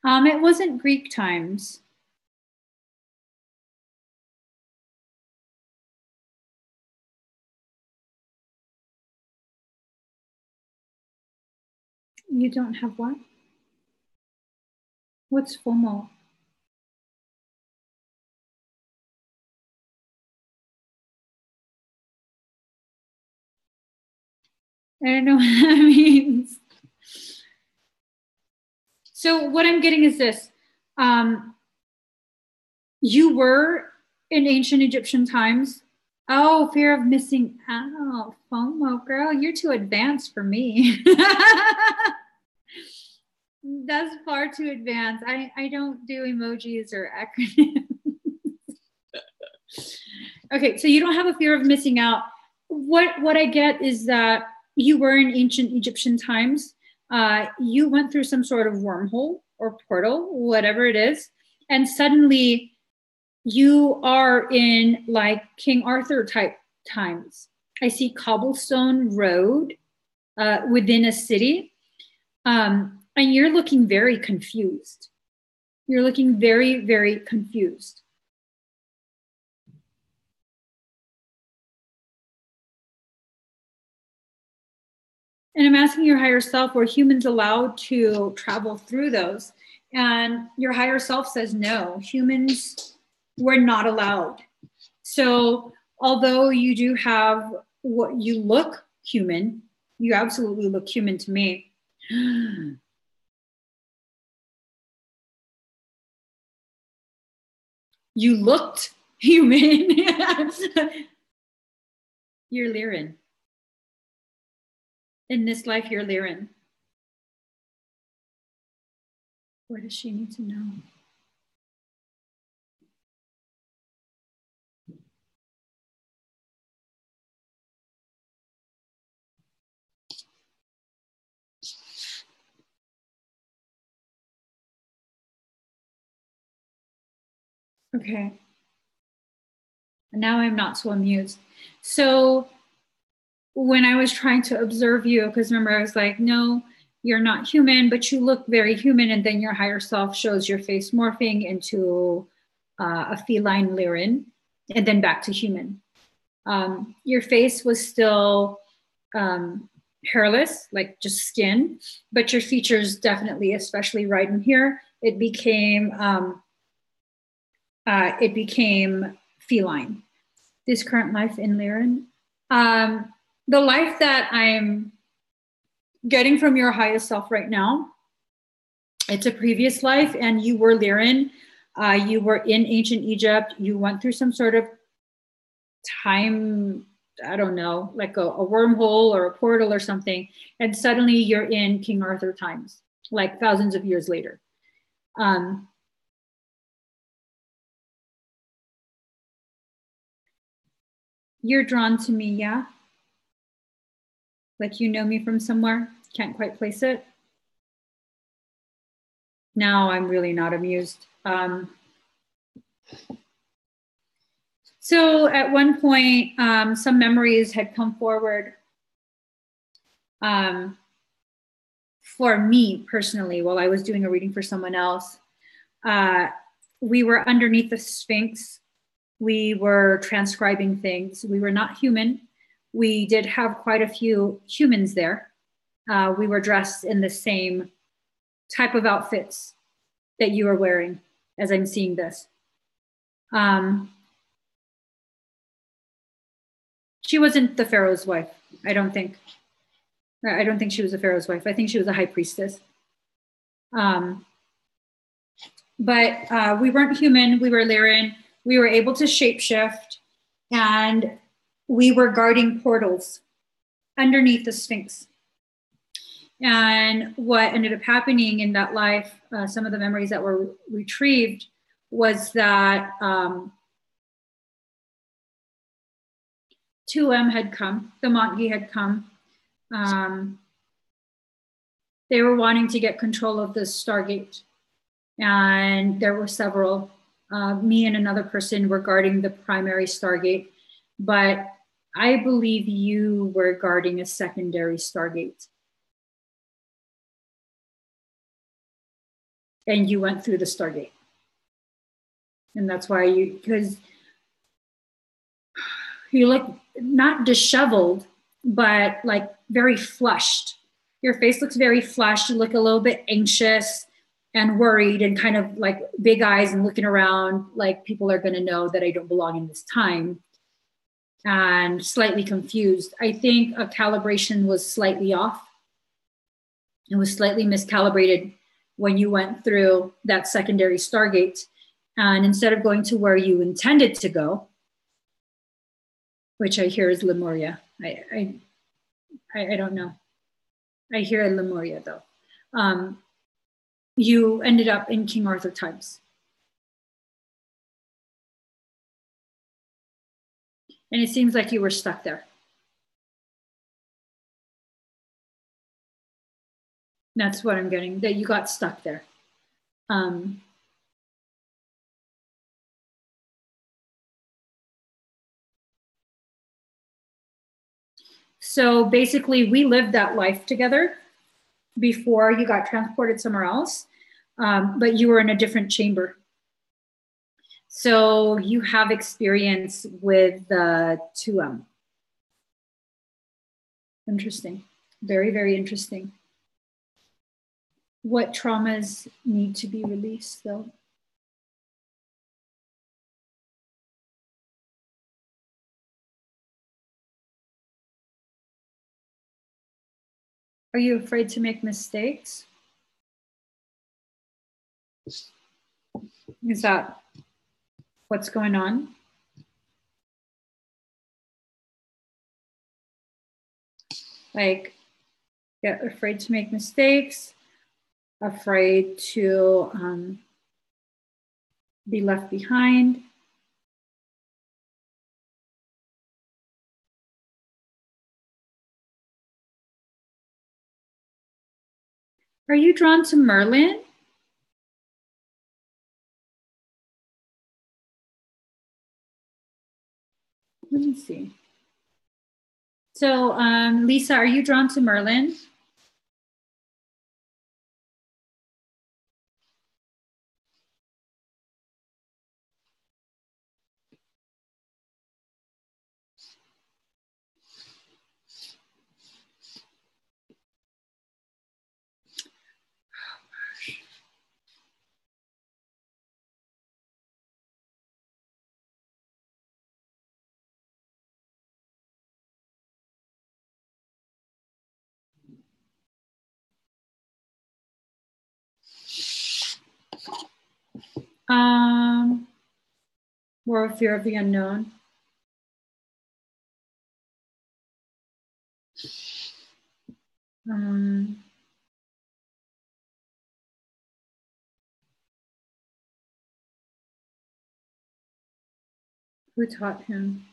It wasn't Greek times. You don't have what? What's FOMO? I don't know what that means. So what I'm getting is this. You were in ancient Egyptian times. Oh, fear of missing out. FOMO, girl, you're too advanced for me. That's far too advanced. I don't do emojis or acronyms. Okay, so you don't have a fear of missing out. What I get is that you were in ancient Egyptian times. You went through some sort of wormhole or portal, whatever it is, and suddenly you are in like King Arthur type times. I see cobblestone road within a city, and you're looking very confused. You're looking very, very confused. And I'm asking your higher self, were humans allowed to travel through those? And your higher self says, no, humans were not allowed. So although you do have what you look human, you absolutely look human to me. You looked human. You're Lyran. In this life, you're Lyran. What does she need to know? Okay. And now I'm not so amused. So when I was trying to observe you, because remember I was like, no, you're not human, but you look very human. And then your higher self shows your face morphing into a feline Lyran, and then back to human. Your face was still hairless, like just skin, but your features definitely, especially right in here, it became feline. This current life in Lyran. The life that I'm getting from your highest self right now, it's a previous life, and you were Lyran. You were in ancient Egypt. You went through some sort of time, I don't know, like a wormhole or a portal or something, and suddenly you're in King Arthur times, like thousands of years later. You're drawn to me, yeah? Like you know me from somewhere, can't quite place it. Now I'm really not amused. So at one point, some memories had come forward for me personally while I was doing a reading for someone else. We were underneath the Sphinx. We were transcribing things. We were not human. We did have quite a few humans there. We were dressed in the same type of outfits that you are wearing as I'm seeing this. She wasn't the Pharaoh's wife, I don't think. I don't think she was a Pharaoh's wife. I think she was a high priestess. But we weren't human. We were Lyran. We were able to shapeshift, and we were guarding portals underneath the Sphinx. And what ended up happening in that life, some of the memories that were retrieved, was that 2M had come, the Montgi had come. They were wanting to get control of the Stargate. And there were several. Me and another person were guarding the primary Stargate. But I believe you were guarding a secondary Stargate. And you went through the Stargate. And that's why because you look not disheveled, but like very flushed. Your face looks very flushed. You look a little bit anxious and worried and kind of like big eyes and looking around like people are going to know that I don't belong in this time, and slightly confused. I think a calibration was slightly off. It was slightly miscalibrated when you went through that secondary Stargate. And instead of going to where you intended to go, which I hear is Lemuria. I don't know. I hear Lemuria though. You ended up in King Arthur times. And it seems like you were stuck there. That's what I'm getting, that you got stuck there. So basically, we lived that life together before you got transported somewhere else, but you were in a different chamber. So you have experience with the 2M. Interesting. Very, very interesting. What traumas need to be released, though? Are you afraid to make mistakes? Is that what's going on? Like, yeah, afraid to make mistakes, afraid to be left behind. Are you drawn to Merlin? Let me see. So, Lisa, are you drawn to Merlin? More of fear of the unknown. Who taught him?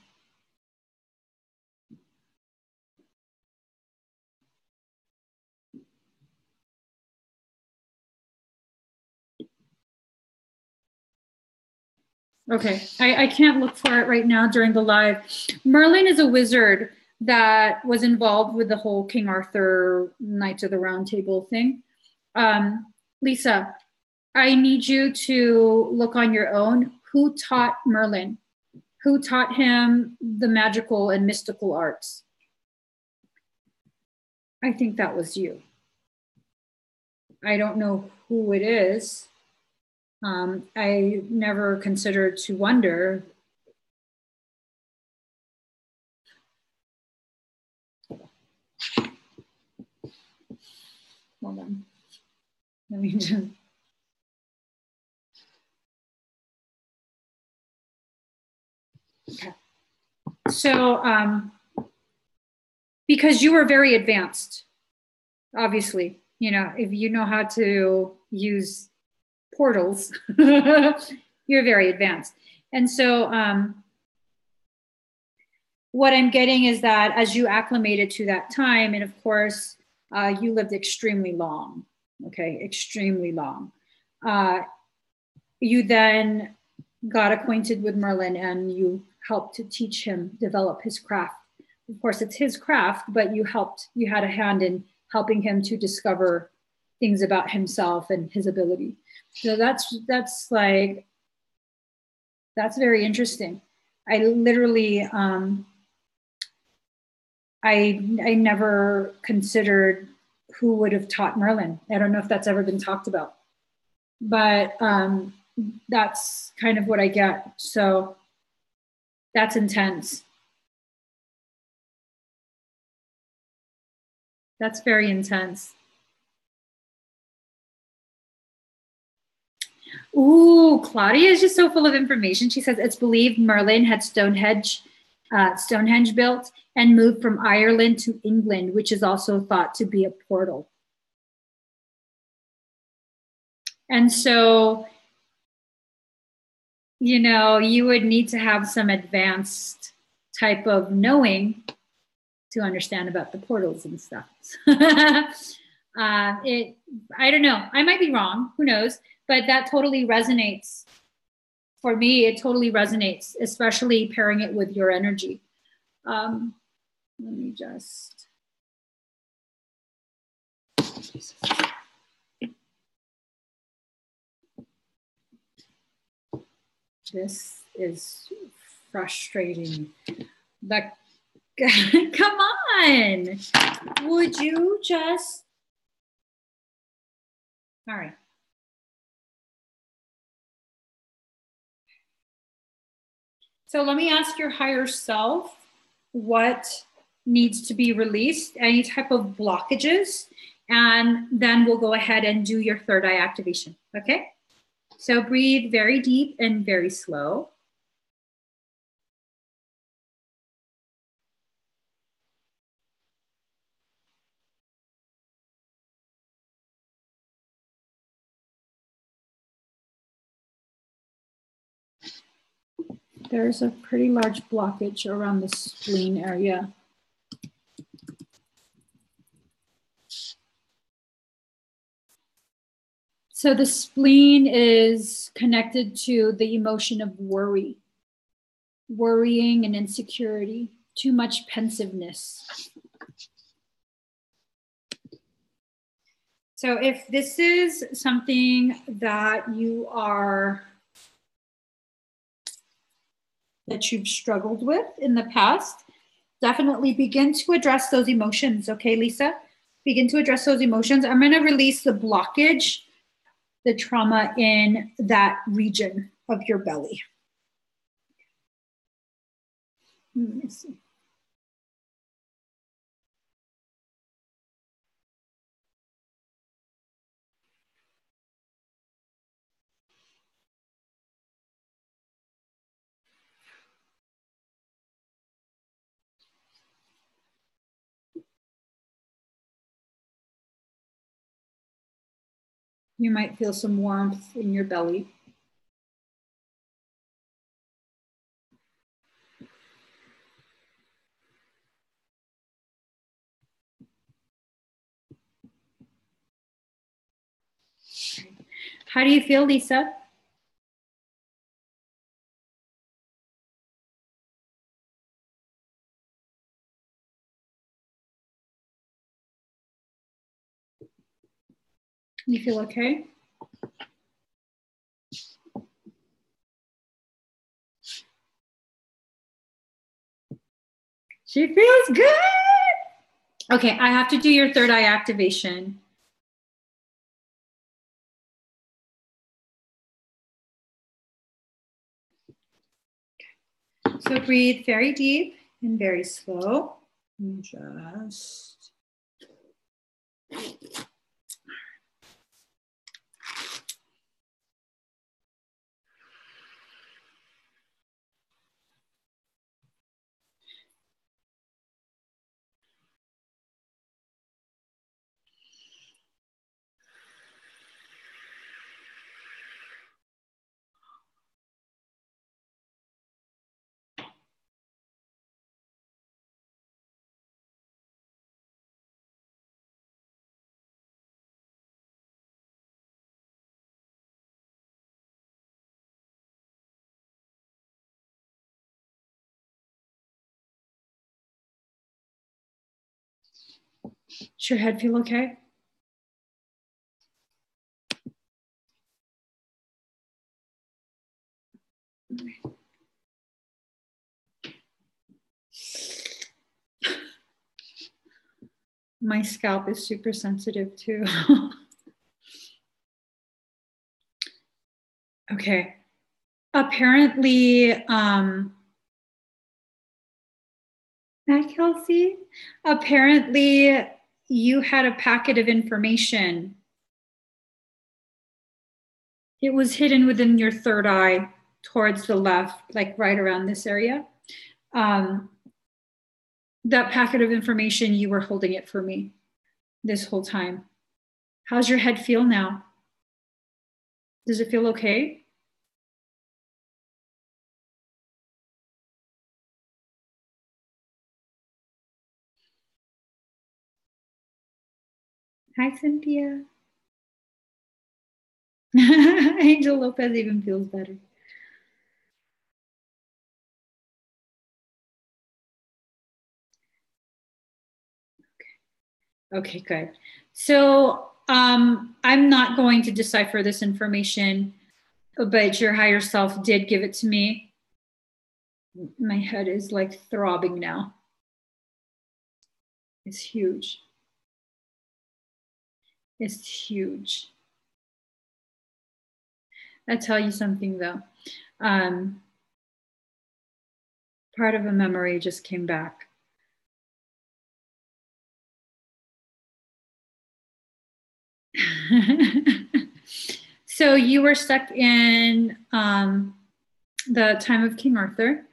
Okay, I can't look for it right now during the live. Merlin is a wizard that was involved with the whole King Arthur Knights of the Round Table thing. Lisa, I need you to look on your own. Who taught Merlin? Who taught him the magical and mystical arts? I think that was you. I don't know who it is. I never considered to wonder. Hold on. Let me just. Okay. So, because you were very advanced, obviously, you know, if you know how to use portals, you're very advanced. And so, what I'm getting is that as you acclimated to that time, and of course, you lived extremely long, okay, extremely long. You then got acquainted with Merlin and you helped to teach him develop his craft. Of course, it's his craft, but you had a hand in helping him to discover things about himself and his ability. So that's very interesting. I literally, I never considered who would have taught Merlin. I don't know if that's ever been talked about, but that's kind of what I get. So that's intense. That's very intense. Ooh, Claudia is just so full of information. She says it's believed Merlin had Stonehenge built and moved from Ireland to England, which is also thought to be a portal. And so, you know, you would need to have some advanced type of knowing to understand about the portals and stuff. I don't know. I might be wrong. Who knows? But that totally resonates. For me, it totally resonates, especially pairing it with your energy. Let me just. This is frustrating. Like, come on. Would you just. All right. So let me ask your higher self what needs to be released, any type of blockages, and then we'll go ahead and do your third eye activation, okay? So breathe very deep and very slow. There's a pretty large blockage around the spleen area. So the spleen is connected to the emotion of worry, worrying and insecurity, too much pensiveness. So if this is something that you've struggled with in the past, definitely begin to address those emotions. Okay, Lisa? Begin to address those emotions. I'm going to release the blockage, the trauma in that region of your belly. Let me see. You might feel some warmth in your belly. How do you feel, Lisa? You feel okay? She feels good. Okay, I have to do your third eye activation. So breathe very deep and very slow. And just does your head feel okay? My scalp is super sensitive too. Okay. Apparently, hi Kelsey. Apparently, you had a packet of information. It was hidden within your third eye towards the left, like right around this area. That packet of information, you were holding it for me this whole time. How's your head feel now? Does it feel okay? Hi, Cynthia. Angel Lopez even feels better. Okay, good. So I'm not going to decipher this information, but your higher self did give it to me. My head is like throbbing now. It's huge. It's huge. I'll tell you something though. Part of a memory just came back. So you were stuck in the time of King Arthur,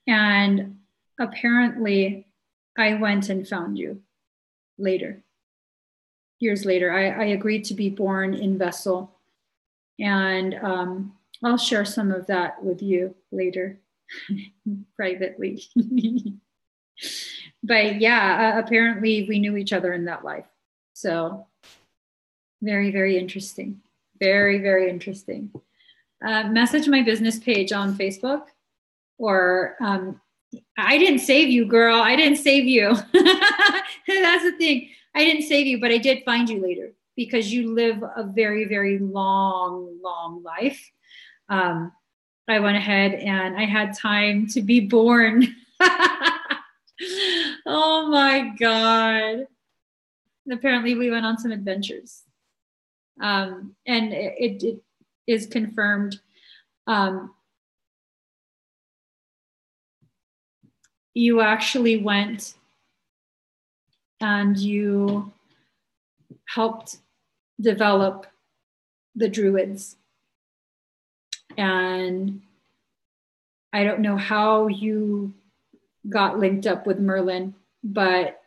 and apparently I went and found you later, years later. I agreed to be born in vessel, and I'll share some of that with you later privately. But yeah, apparently we knew each other in that life. So very, very interesting. Very, very interesting. Message my business page on Facebook, or I didn't save you, girl. I didn't save you. That's the thing. I didn't save you, but I did find you later because you live a very, very long, long life. I went ahead and I had time to be born. Oh my God. Apparently we went on some adventures. And it is confirmed. You actually went and you helped develop the Druids. And I don't know how you got linked up with Merlin, but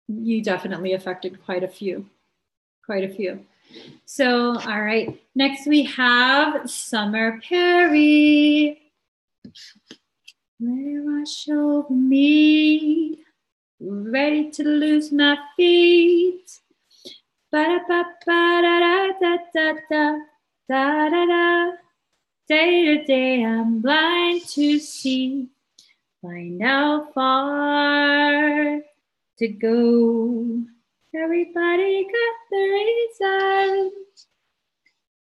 you definitely affected quite a few. So, all right. Next we have Summer Perry. Let it wash over me, ready to lose my feet. Ba-da-ba-ba-da-da-da-da-da-da-da. Day to day I'm blind to see, find how far to go. Everybody got the reason.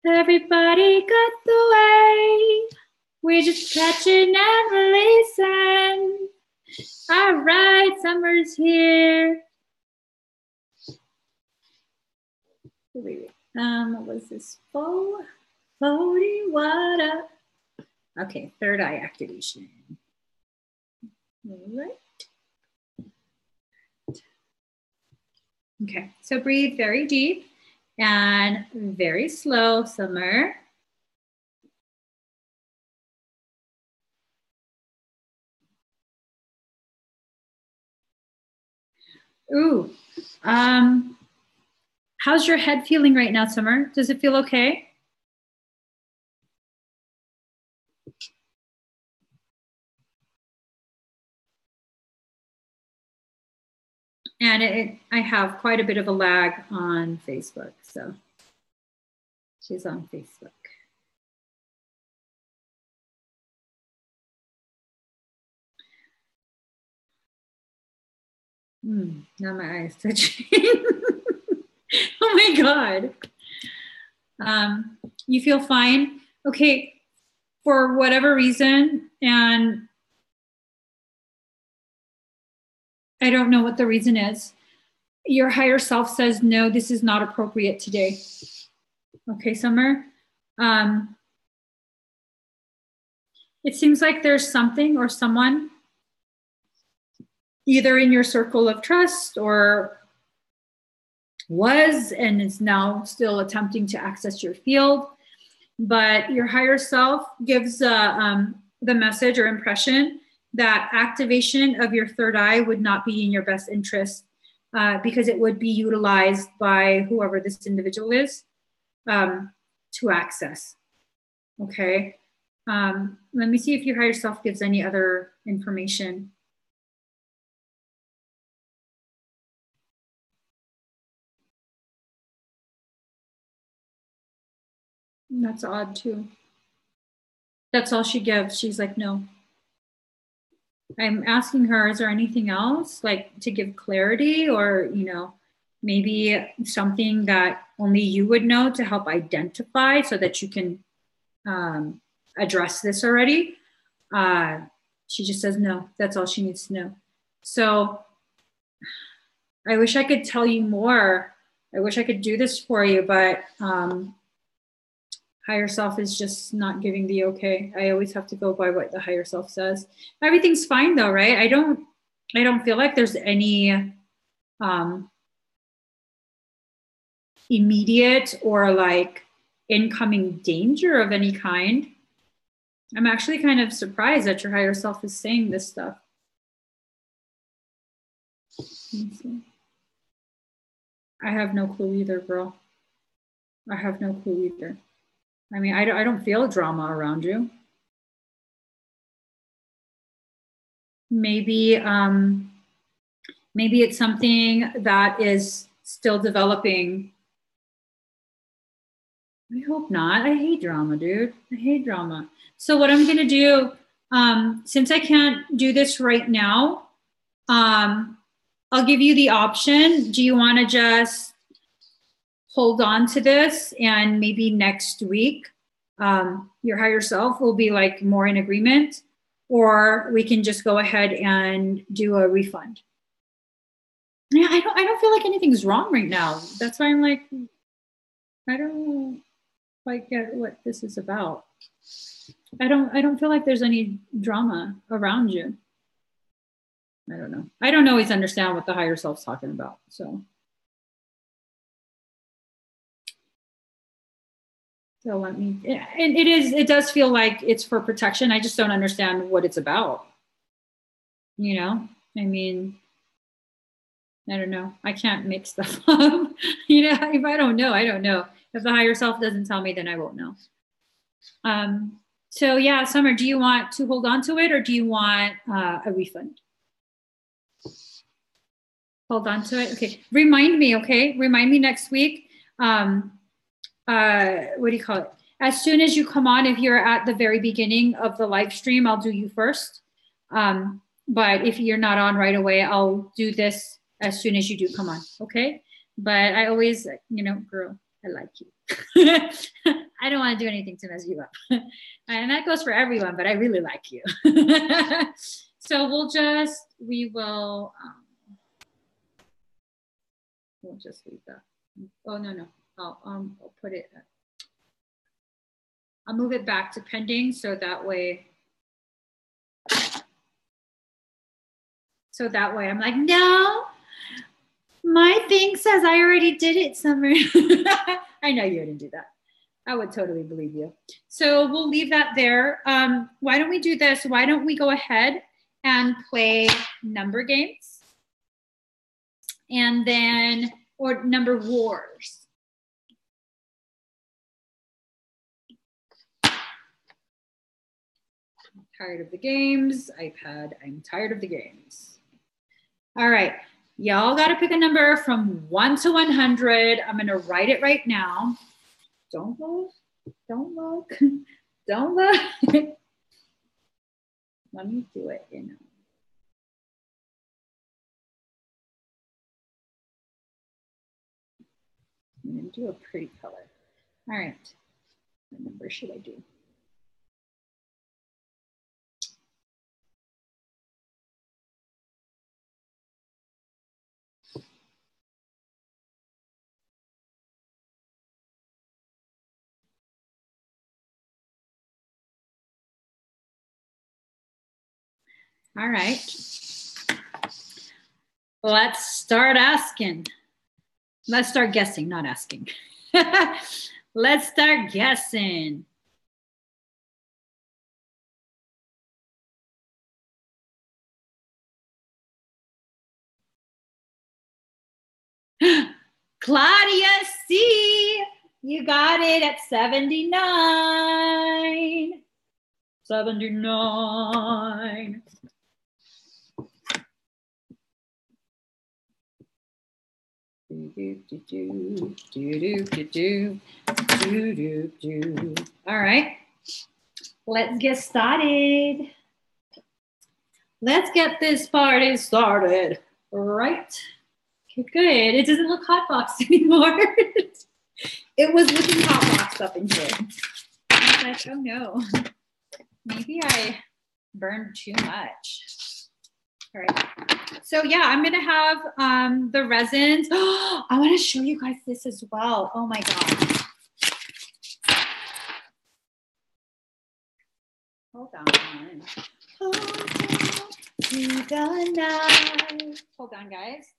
Everybody got the way. We're just catching and releasing. All right, summer's here. What was this? Floaty water. Okay, third eye activation. All right. Okay, so breathe very deep and very slow, Summer. Ooh, how's your head feeling right now, Summer? Does it feel okay? And I have quite a bit of a lag on Facebook, so she's on Facebook. Now my eyes touching. Oh my God. You feel fine? Okay, for whatever reason, and I don't know what the reason is, your higher self says, no, this is not appropriate today. Okay, Summer. It seems like there's something or someone either in your circle of trust or was and is now still attempting to access your field, but your higher self gives the message or impression that activation of your third eye would not be in your best interest because it would be utilized by whoever this individual is to access. Okay. Let me see if your higher self gives any other information. That's odd too. That's all she gives. She's like, no. I'm asking her, is there anything else like to give clarity or, you know, maybe something that only you would know to help identify so that you can address this already? She just says no. That's all she needs to know. So I wish I could tell you more. I wish I could do this for you, but higher self is just not giving the okay. I always have to go by what the higher self says. Everything's fine though, right? I don't feel like there's any immediate or like incoming danger of any kind. I'm actually kind of surprised that your higher self is saying this stuff. I have no clue either, girl. I have no clue either. I mean, I don't feel drama around you. Maybe maybe it's something that is still developing. I hope not. I hate drama, dude. I hate drama. So what I'm gonna do, since I can't do this right now, I'll give you the option. Do you want to just hold on to this and maybe next week your higher self will be like more in agreement, or we can just go ahead and do a refund? Yeah, I don't feel like anything's wrong right now. That's why I'm like, I don't quite get what this is about. I don't feel like there's any drama around you. I don't know. I don't always understand what the higher self's talking about. So let me, and it does feel like it's for protection. I just don't understand what it's about. You know, I mean, I don't know. I can't make stuff up. You know, if I don't know, I don't know. If the higher self doesn't tell me, then I won't know. So yeah, Summer, do you want to hold on to it, or do you want a refund? Hold on to it. Okay. Remind me. Okay. Remind me next week. What do you call it? As soon as you come on, if you're at the very beginning of the live stream, I'll do you first. But if you're not on right away, I'll do this as soon as you do come on. Okay. But I always, you know, girl, I like you. I don't want to do anything to mess you up. And that goes for everyone, but I really like you. So we'll just leave that. Oh, no. I'll put it, I'll move it back to pending so that way I'm like, no, my thing says I already did it, Summer. I know you wouldn't do that. I would totally believe you. So we'll leave that there. Why don't we do this? Why don't we go ahead and play number games? And then, or number wars. I'm tired of the games. iPad, I'm tired of the games. All right. Y'all got to pick a number from 1 to 100. I'm going to write it right now. Don't look. Don't look. Don't look. Let me do it in. I'm going to do a pretty color. All right. What number should I do? All right. Let's start asking. Let's start guessing, not asking. Let's start guessing. Claudia C, you got it at 79. 79. All right, let's get started. Let's get this party started, right? Okay, good. It doesn't look hot box anymore. It was looking hot box up in here. I was like, oh no, maybe I burned too much. All right. So yeah, I'm gonna have the resins. Oh, I want to show you guys this as well. Oh my god. Hold on. Hold on to the night. Hold on, guys.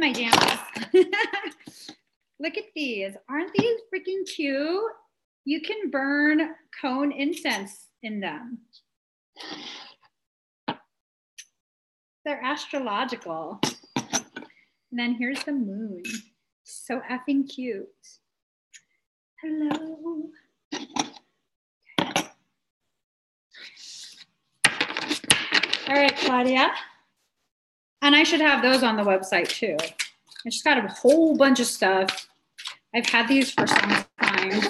my jams. Look at these. Aren't these freaking cute? You can burn cone incense in them. They're astrological. And then here's the moon. So effing cute. Hello. All right, Claudia. And I should have those on the website too. I just got a whole bunch of stuff. I've had these for some time.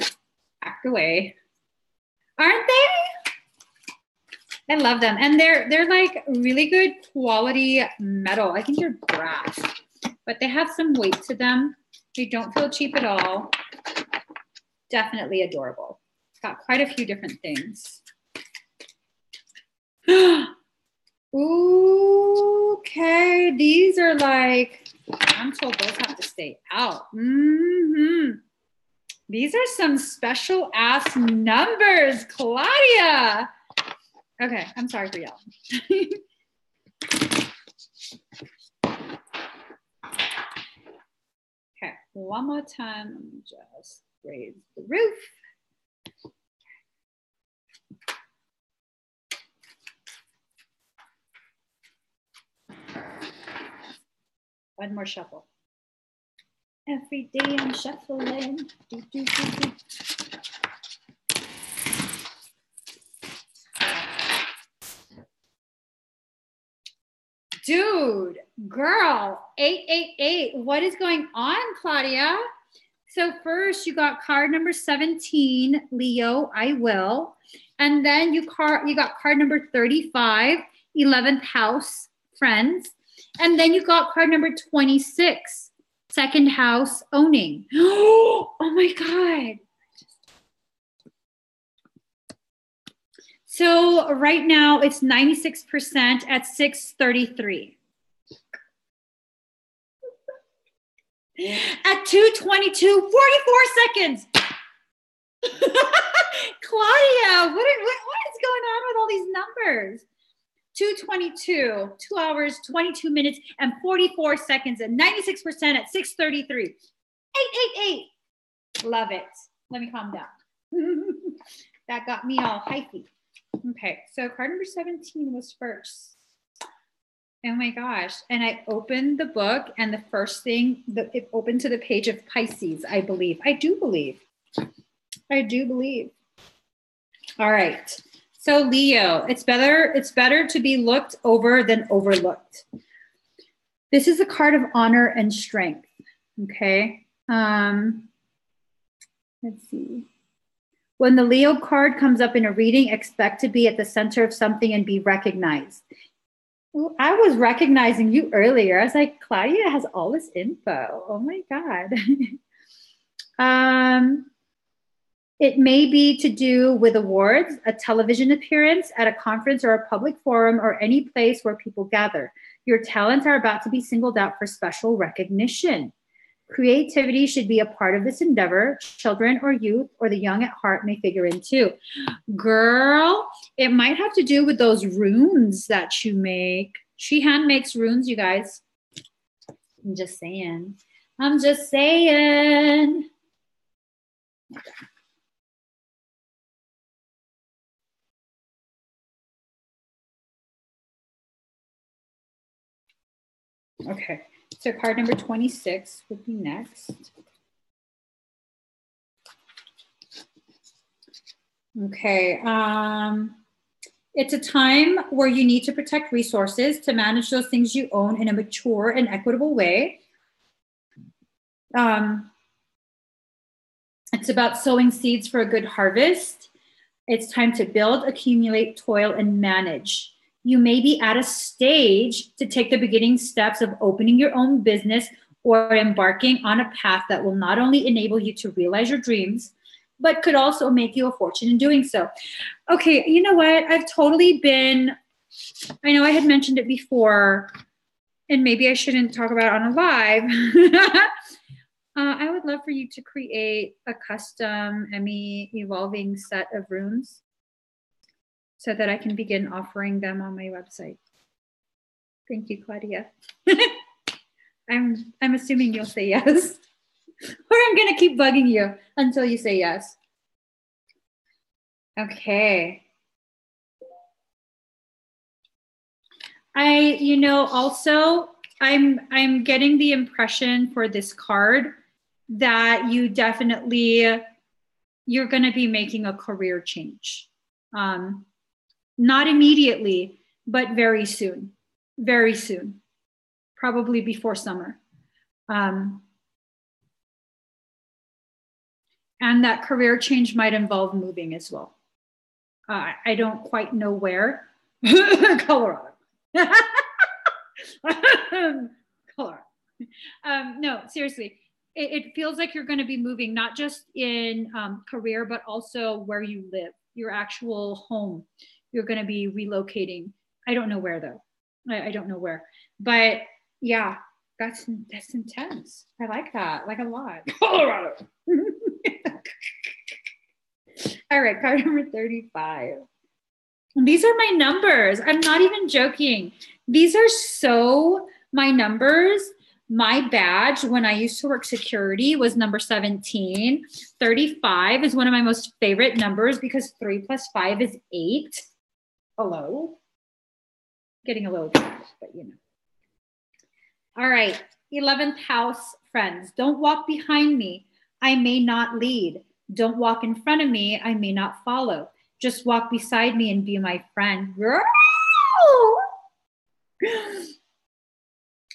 Packed away. Aren't they? I love them. And they're like really good quality metal. I think they're brass, but they have some weight to them. They don't feel cheap at all. Definitely adorable. It's got quite a few different things. Okay, these are like, I'm told those have to stay out. These are some special ass numbers, Claudia. Okay, I'm sorry for yelling. Okay, one more time. Let me just raise the roof. One more shuffle. Every day I'm shuffling. Do, do, do, do. Dude, girl, 888. What is going on, Claudia? So first you got card number 17, Leo, I will. And then you got card number 35, 11th house, friends. And then you got card number 26, second house, owning. Oh my God. So right now it's 96% at 633. At 2:22, 44 seconds. Claudia, what is going on with all these numbers? 2:22, 2 hours, 22 minutes, and 44 seconds, and 96% at 633. 888. Love it. Let me calm down. That got me all hypey. Okay, so card number 17 was first. Oh my gosh. And I opened the book, and the first thing, it opened to the page of Pisces, I believe. I do believe. All right. So Leo, it's better to be looked over than overlooked. This is a card of honor and strength. Okay. Let's see. When the Leo card comes up in a reading, expect to be at the center of something and be recognized. Well, I was recognizing you earlier. I was like, Claudia has all this info. Oh my God. It may be to do with awards, a television appearance at a conference or a public forum, or any place where people gather. Your talents are about to be singled out for special recognition. Creativity should be a part of this endeavor. Children or youth or the young at heart may figure in too. Girl, it might have to do with those runes that you make. She hand makes runes, you guys. I'm just saying. Okay, so card number 26 would be next. Okay, it's a time where you need to protect resources to manage those things you own in a mature and equitable way. It's about sowing seeds for a good harvest. It's time to build, accumulate, toil, and manage. You may be at a stage to take the beginning steps of opening your own business or embarking on a path that will not only enable you to realize your dreams, but could also make you a fortune in doing so. Okay, you know what? I've totally been, I know I had mentioned it before, and maybe I shouldn't talk about it on a live. I would love for you to create a custom Emmy evolving set of runes so that I can begin offering them on my website. Thank you, Claudia. I'm assuming you'll say yes. Or I'm gonna keep bugging you until you say yes. Okay. Also I'm getting the impression for this card that you're going to be making a career change. Not immediately, but very soon, probably before summer. And that career change might involve moving as well. I don't quite know where. Colorado. Colorado. No, seriously. It feels like you're going to be moving, not just in career, but also where you live, your actual home. You're going to be relocating. I don't know where, though. I don't know where. But yeah, that's intense. I like that, like a lot. Colorado. All right, card number 35. These are my numbers. I'm not even joking. These are so my numbers. My badge when I used to work security was number 17. 35 is one of my most favorite numbers because 3 plus 5 is 8. Hello? Getting a little tired, but you know. All right, 11th house, friends. Don't walk behind me. I may not lead. Don't walk in front of me. I may not follow. Just walk beside me and be my friend. Girl!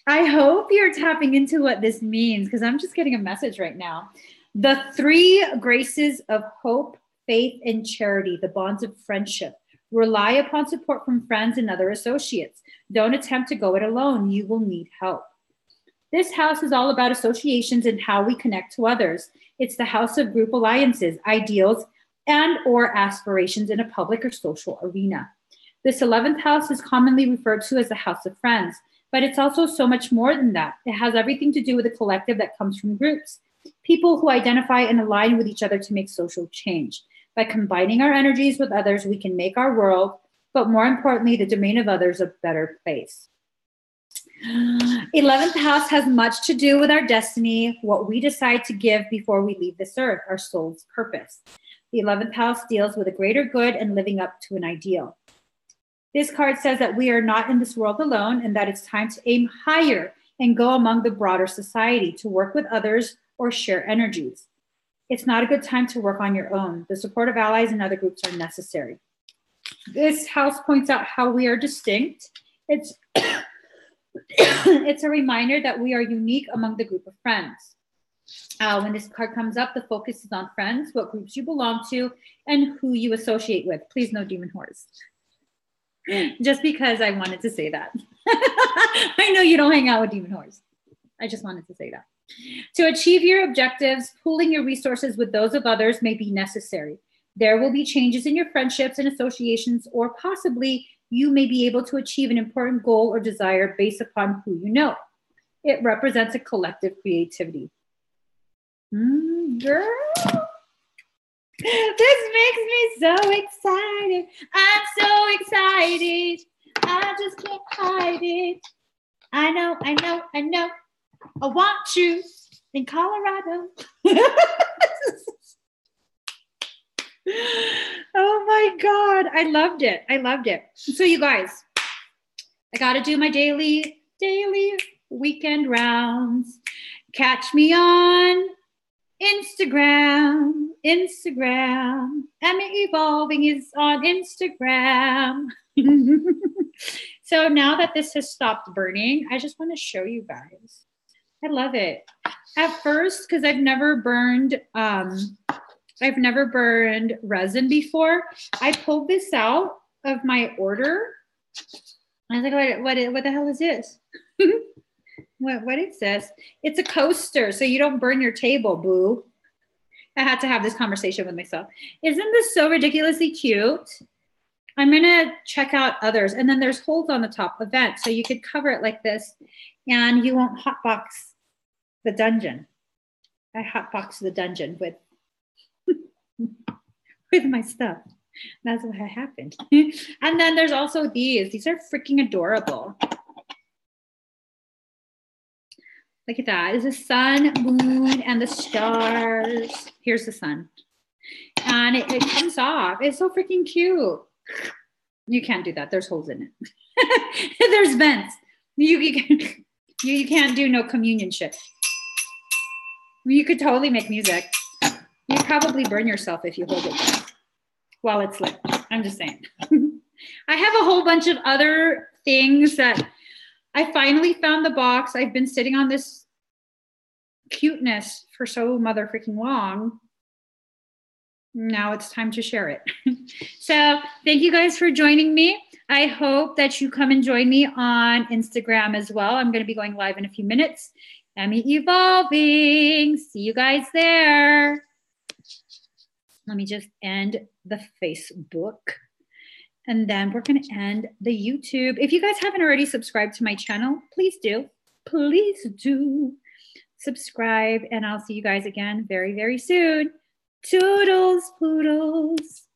I hope you're tapping into what this means because I'm just getting a message right now. The 3 graces of hope, faith, and charity, the bonds of friendship. Rely upon support from friends and other associates. Don't attempt to go it alone. You will need help. This house is all about associations and how we connect to others. It's the house of group alliances, ideals, and or aspirations in a public or social arena. This 11th house is commonly referred to as the house of friends, but it's also so much more than that. It has everything to do with a collective that comes from groups, people who identify and align with each other to make social change. By combining our energies with others, we can make our world, but more importantly, the domain of others, a better place. 11th house has much to do with our destiny, what we decide to give before we leave this earth, our soul's purpose. The 11th house deals with a greater good and living up to an ideal. This card says that we are not in this world alone and that it's time to aim higher and go among the broader society to work with others or share energies. It's not a good time to work on your own. The support of allies and other groups are necessary. This house points out how we are distinct. It's a reminder that we are unique among the group of friends. When this card comes up, the focus is on friends, what groups you belong to, and who you associate with. Please no demon whores. Just because I wanted to say that. I know you don't hang out with demon whores. I just wanted to say that. To achieve your objectives, pooling your resources with those of others may be necessary. There will be changes in your friendships and associations, or possibly you may be able to achieve an important goal or desire based upon who you know. It represents a collective creativity. Girl, this makes me so excited. I'm so excited. I just can't hide it. I know. I want you in Colorado. Oh my God. I loved it. So you guys, I got to do my daily weekend rounds. Catch me on Instagram. Emma Evolving is on Instagram. So now that this has stopped burning, I just want to show you guys. I love it. At first, because I've never burned resin before, I pulled this out of my order. I was like, what the hell is this? What is this? It's a coaster, so you don't burn your table, boo. I had to have this conversation with myself. Isn't this so ridiculously cute? I'm gonna check out others. And then there's holes on the top, event, so you could cover it like this and you won't hotbox the dungeon. I hotbox the dungeon with my stuff. That's what happened. And then there's also these. These are freaking adorable. Look at that. Is the sun, moon, and the stars. Here's the sun. And it comes off. It's so freaking cute. You can't do that. There's holes in it. There's vents. You can't do no communion shit. You could totally make music. You'd probably burn yourself if you hold it there while it's lit. I'm just saying. I have a whole bunch of other things that I finally found the box. I've been sitting on this cuteness for so mother freaking long. Now it's time to share it. So thank you guys for joining me. I hope that you come and join me on Instagram as well. I'm going to be going live in a few minutes. Emmy Evolving. See you guys there. Let me just end the Facebook. And then we're going to end the YouTube. If you guys haven't already subscribed to my channel, please do. Please do subscribe. And I'll see you guys again very, very soon. Toodles, poodles.